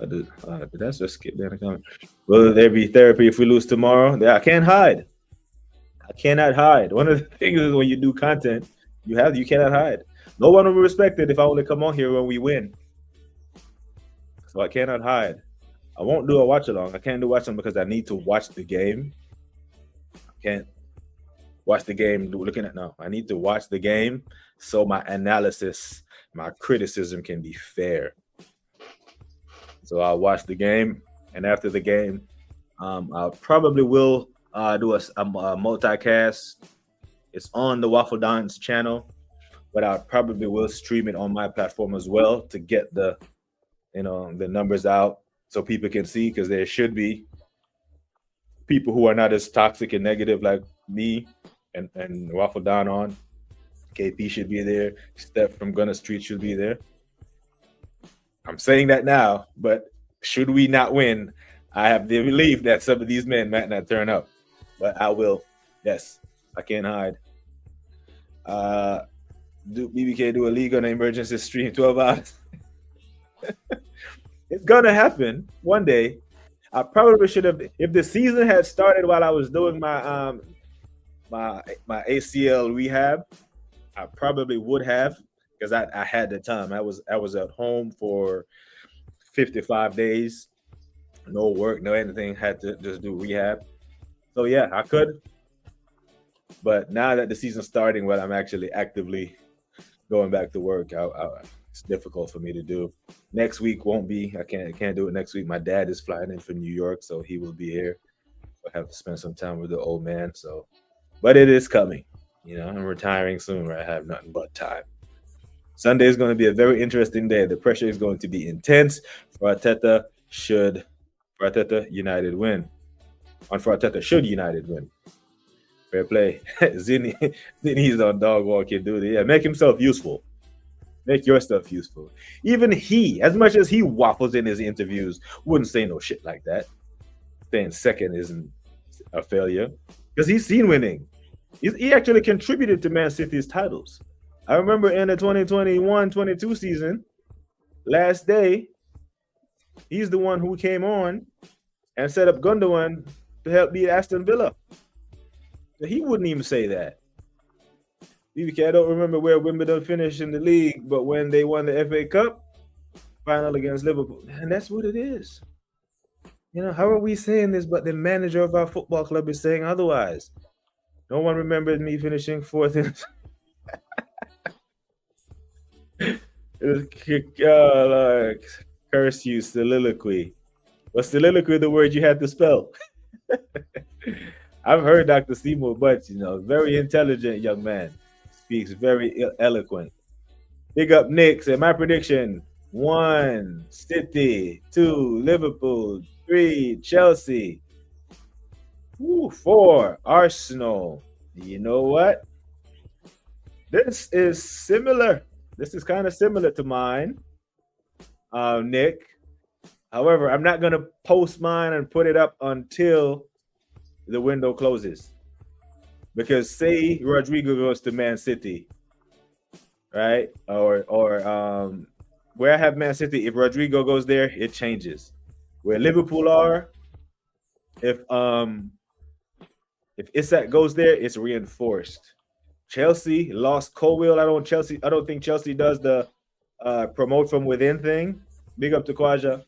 did I just skip down the comment? Will there be therapy if we lose tomorrow? I can't hide. I cannot hide. One of the things is when you do content, you cannot hide. No one will be respected if I only come on here when we win. So I cannot hide. I won't do a watch along. I can't do watch along because I need to watch the game. I can't watch the game looking at now. I need to watch the game so my analysis, my criticism can be fair. So I'll watch the game, and after the game, I probably will do a multicast. It's on the Waffle Don's channel, but I probably will stream it on my platform as well to get the numbers out so people can see, because there should be people who are not as toxic and negative like me and Waffle Don on. KP should be there. Steph from Gunner Street should be there. I'm saying that now, but should we not win, I have the belief that some of these men might not turn up. But I will. Yes, I can't hide. Do BBK do a league on an emergency stream 12 hours? It's gonna happen one day. I probably should have, if the season had started while I was doing my my ACL rehab, I probably would have, because I had the time. I was at home for 55 days, no work, no anything, had to just do rehab. So yeah, I could. But now that the season's starting, when I'm actually actively going back to work, it's difficult for me to do. Next week won't be. I can't do it next week. My dad is flying in from New York, so he will be here. I'll have to spend some time with the old man. So, but it is coming. I'm retiring soon, where I have nothing but time. Sunday is going to be a very interesting day. The pressure is going to be intense. For Arteta, United win. For Arteta, should United win? Fair play. Zinni's on dog walking duty. Yeah, make himself useful. Make your stuff useful. Even he, as much as he waffles in his interviews, wouldn't say no shit like that. Staying second isn't a failure, because he's seen winning. He actually contributed to Man City's titles. I remember in the 2021-22 season, last day, he's the one who came on and set up Gundogan to help beat Aston Villa. So he wouldn't even say that. BBK, I don't remember where Wimbledon finished in the league, but when they won the FA Cup final against Liverpool, and that's what it is. How are we saying this, but the manager of our football club is saying otherwise? No one remembers me finishing fourth in curse you, soliloquy. Was soliloquy the word you had to spell? I've heard Dr. Seymour Butts, very intelligent young man. Speaks very eloquent. Big up Nick. Said my prediction: 1 City, 2 Liverpool, 3 Chelsea, 4 Arsenal. You know what? This is similar. This is kind of similar to mine, Nick. However, I'm not going to post mine and put it up until the window closes. Because say Rodrigo goes to Man City, right? Or where I have Man City, if Rodrigo goes there, it changes. Where Liverpool are, if Isak goes there, it's reinforced. Chelsea lost Colwill. I don't think Chelsea does the promote from within thing. Big up to Kwaja.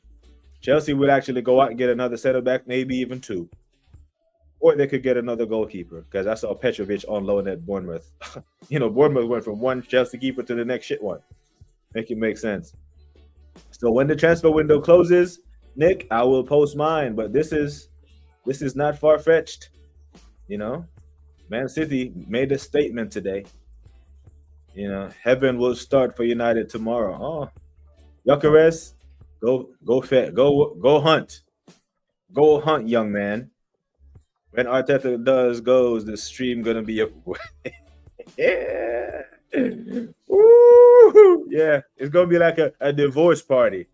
Chelsea would actually go out and get another center back, maybe even 2. Or they could get another goalkeeper, because I saw Petrovic on loan at Bournemouth. Bournemouth went from one Chelsea keeper to the next shit one. Make it make sense. So when the transfer window closes, Nick, I will post mine. But this is not far-fetched. Man City made a statement today. Heaven will start for United tomorrow. Oh, Yucharest, go hunt. Go hunt, young man. When Arteta goes, the stream gonna be a yeah. Woo! Yeah, it's gonna be like a divorce party.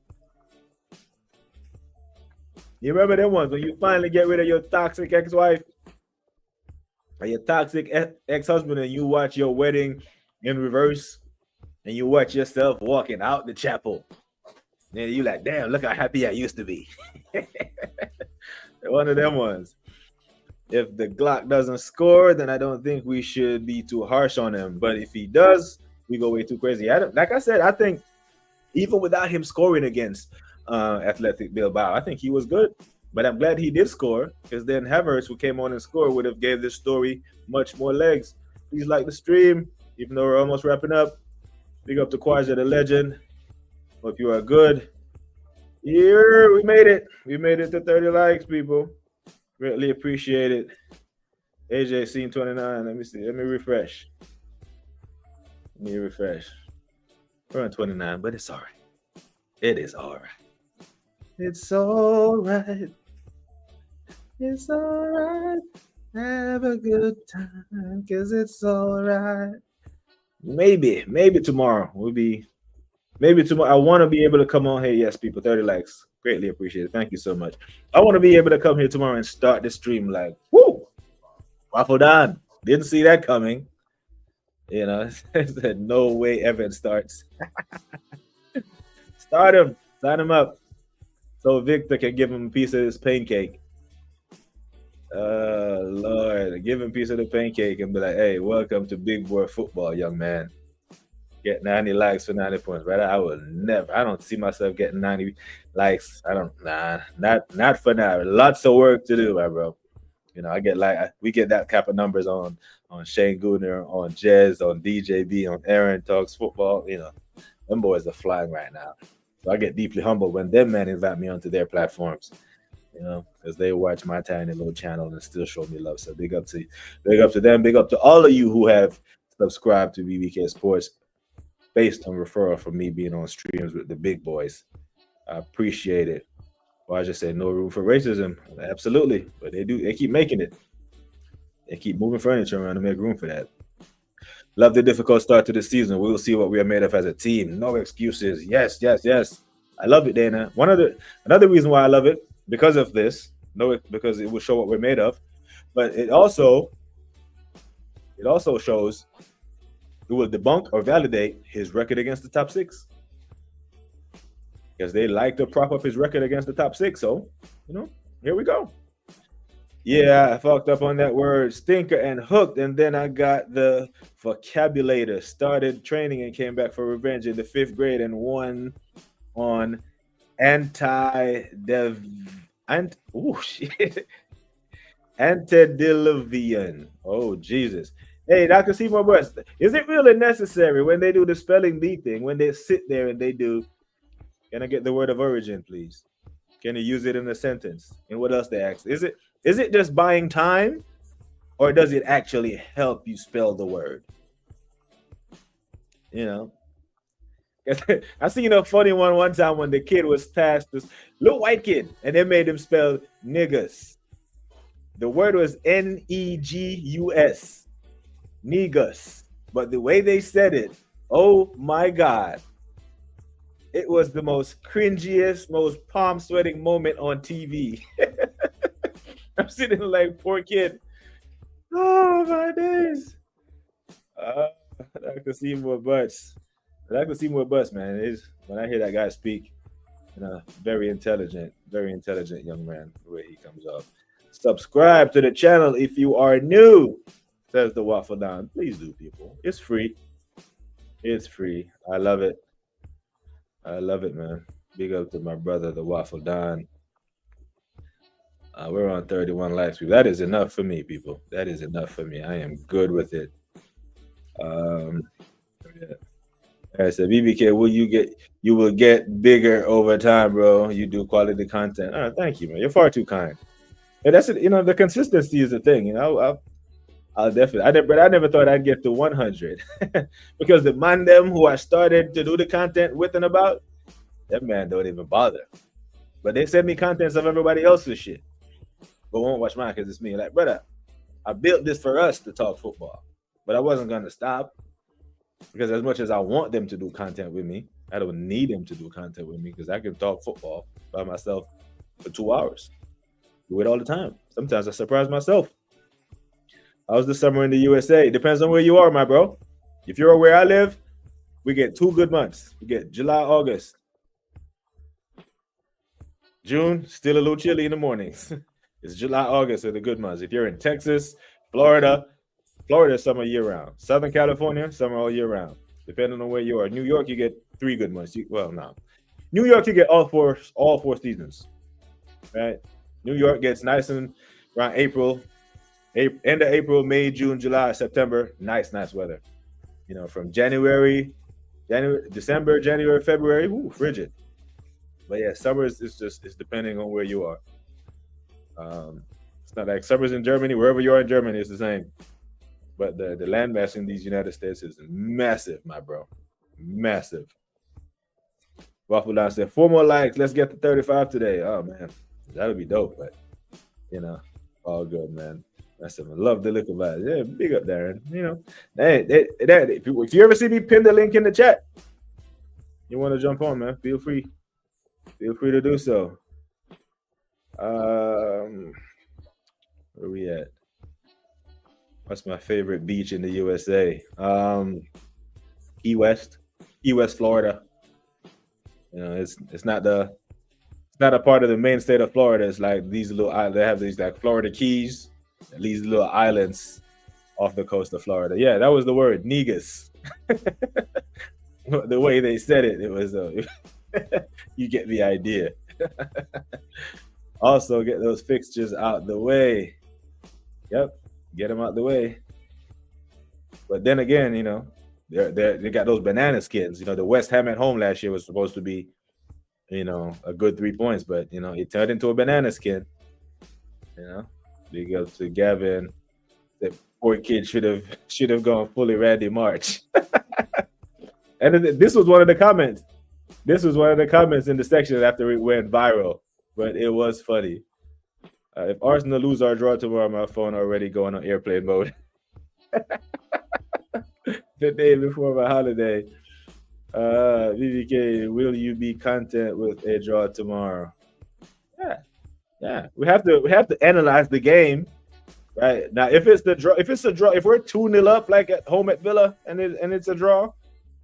You remember them ones when you finally get rid of your toxic ex-wife or your toxic ex-husband and you watch your wedding in reverse and you watch yourself walking out the chapel. And you like, damn, look how happy I used to be. One of them ones. If the Glock doesn't score, then I don't think we should be too harsh on him. But if he does, we go way too crazy. Like I said, I think even without him scoring against Athletic Bilbao, I think he was good. But I'm glad he did score, because then Havertz, who came on and scored, would have gave this story much more legs. Please like the stream, even though we're almost wrapping up. Big up to Quaja, the legend. Hope you are good. Here, we made it. We made it to 30 likes, people. Greatly appreciate it. AJ Scene 29. Let me see. Let me refresh. We're on 29, but it's all right. It is all right. It's all right. It's all right. Have a good time, because it's all right. Maybe tomorrow will be. Maybe tomorrow. I want to be able to come on here. Yes, people, 30 likes. Greatly appreciate it. Thank you so much. I want to be able to come here tomorrow and start the stream like, whoo, waffle down. Didn't see that coming. You know, no way Evan starts. Start him. Sign him up. So Victor can give him a piece of his pancake. Lord. Give him a piece of the pancake and be like, hey, welcome to Big Boy Football, young man. Get 90 likes for 90 points, right? I will never. I don't see myself getting 90 likes. Not for now. Lots of work to do, my bro. You know, we get that type of numbers on Shane Gooner, on Jez, on DJB, on Aaron Talks Football. You know, them boys are flying right now. So I get deeply humbled when them men invite me onto their platforms. You know, because they watch my tiny little channel and still show me love. So big up to them. Big up to all of you who have subscribed to BBK Sports based on referral from me being on streams with the big boys. I appreciate it. Well, I just said no room for racism. Absolutely. But they keep making it. They keep moving furniture around to make room for that. Love the difficult start to the season. We will see what we are made of as a team. No excuses. Yes. I love it, Dana. Another reason why I love it, because of this, because it will show what we're made of. But it also shows it will debunk or validate his record against the top six. Because they like to prop up his record against the top six. So, you know, here we go. Yeah, I fucked up on that word, stinker and hooked. And then I got the vocabulator, started training and came back for revenge in the 5th grade and won on antediluvian. Oh, Jesus. Hey, Dr. Seymour West, is it really necessary when they do the spelling bee thing, when they sit there and they do, can I get the word of origin, please? Can you use it in a sentence? And what else they ask? Is it just buying time, or does it actually help you spell the word? You know, I seen a funny one time when the kid was tasked, this little white kid, and they made him spell niggas. The word was Negus, negus. But the way they said it, oh my God. It was the most cringiest, most palm-sweating moment on TV. I'm sitting like, poor kid. Oh, my days. Dr. Seymour Butts. Dr. Seymour Butts, man, when I hear that guy speak, you know, very intelligent young man, the way he comes off. Subscribe to the channel if you are new, says the Waffle Down. Please do, people. It's free. It's free. I love it. I love it, man. Big up to my brother, the Waffle Don. We're on 31 likes. That is enough for me, people. That is enough for me. I am good with it. Yeah. All right, so BBK, you will get bigger over time, bro. You do quality content. All right, thank you, man. You're far too kind. And that's it. You know, the consistency is the thing. You know, I'll definitely. But I never thought I'd get to 100 because the man them who I started to do the content with and about, That man don't even bother. But they send me contents of everybody else's shit, but won't watch mine because it's me. Like, brother, I built this for us to talk football, but I wasn't gonna stop because as much as I want them to do content with me, I don't need them to do content with me because I can talk football by myself for 2 hours. Do it all the time. Sometimes I surprise myself. How's the summer in the USA? It depends on where you are, my bro. If you're where I live, we get 2 good months. We get July, August. June, still a little chilly in the mornings. It's July, August are the good months. If you're in Texas, Florida summer year round. Southern California, summer all year round. Depending on where you are. New York, you get 3 good months. No. New York, you get all four seasons. Right? New York gets nice and around April, end of April, May, June, July, September. Nice weather. You know, from December, January, February, frigid. But yeah, summer is depending on where you are. It's not like summers in Germany. Wherever you are in Germany, it's the same. But the landmass in these United States is massive, my bro. Massive. Waffle Down said, 4 more likes. Let's get to 35 today. Oh, man. That would be dope. But, you know, all good, man. I said, I love the liquor vibes. Yeah, big up, Darren. You know, if you ever see me pin the link in the chat, you want to jump on, man, feel free. Feel free to do so. Where we at? What's my favorite beach in the USA? Key West, Florida. You know, it's not a part of the main state of Florida. It's like these little islands. They have these like Florida Keys, these little islands off the coast of Florida. Yeah, that was the word, negus. The way they said it, it was you get the idea. Also, get those fixtures out the way. Yep, get them out the way. But then again, you know, they got those banana skins. You know, the West Ham at home last year was supposed to be, you know, a good 3 points, but you know, it turned into a banana skin. You know, big up to Gavin. That poor kid should have gone fully Randy March. And this was one of the comments. This was one of the comments in the section after it went viral, but it was funny. If Arsenal lose or draw tomorrow, my phone already going on airplane mode. The day before my holiday. BBK, will you be content with a draw tomorrow? Yeah. We have to analyze the game, right? Now, if it's a draw, if we're 2-0 up like at home at Villa and it's a draw,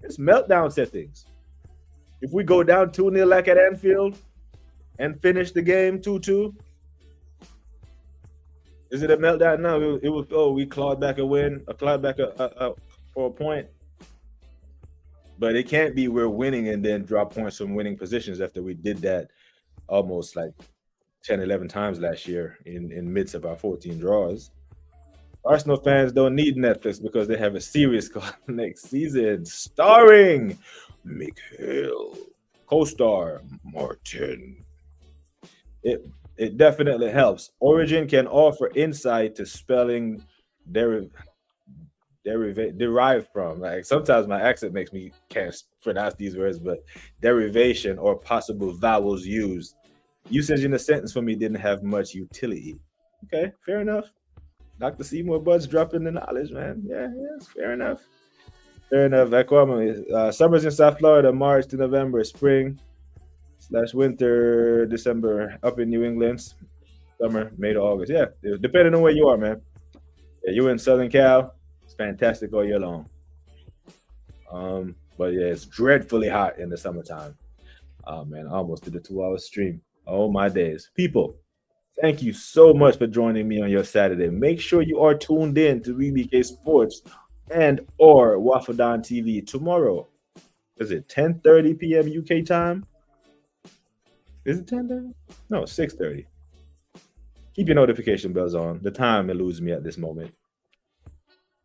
it's meltdown settings. If we go down 2-0 like at Anfield and finish the game 2-2, is it a meltdown? No, it was, we clawed back a win, for a point. But it can't be we're winning and then drop points from winning positions after we did that almost like 10, 11 times last year in midst of our 14 draws. Arsenal fans don't need Netflix because they have a series called next season starring Mikhail, co-star Martin. It definitely helps. Origin can offer insight to spelling derived from. Like sometimes my accent makes me can't pronounce these words, but derivation or possible vowels used. Usage in a sentence for me didn't have much utility. Okay, fair enough. Dr. Seymour Buds dropping the knowledge, man. Yeah, fair enough. Fair enough. Summers in South Florida, March to November, spring/winter, December. Up in New England, summer, May to August. Yeah, depending on where you are, man. Yeah, you in Southern Cal, it's fantastic all year long. But yeah, it's dreadfully hot in the summertime. Oh man, I almost did a 2-hour stream. Oh my days. People, thank you so much for joining me on your Saturday. Make sure you are tuned in to BBK Sports and or Waffle Down TV tomorrow. Is it 10:30 p.m. UK time? Is it 10:30? No, 6:30. Keep your notification bells on. The time eludes me at this moment.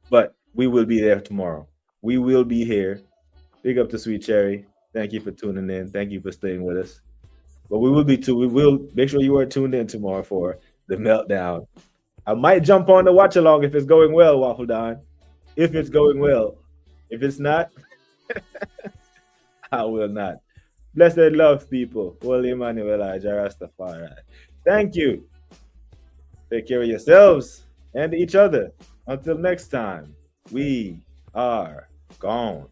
But we will be there tomorrow. We will be here. Big up to Sweet Cherry. Thank you for tuning in. Thank you for staying with us. But we will make sure you are tuned in tomorrow for the meltdown. I might jump on the watch along if it's going well, Waffle Don. If it's going well. If it's not, I will not. Blessed love, people. Holy Emmanuel, Rastafari. Thank you. Take care of yourselves and each other. Until next time, we are gone.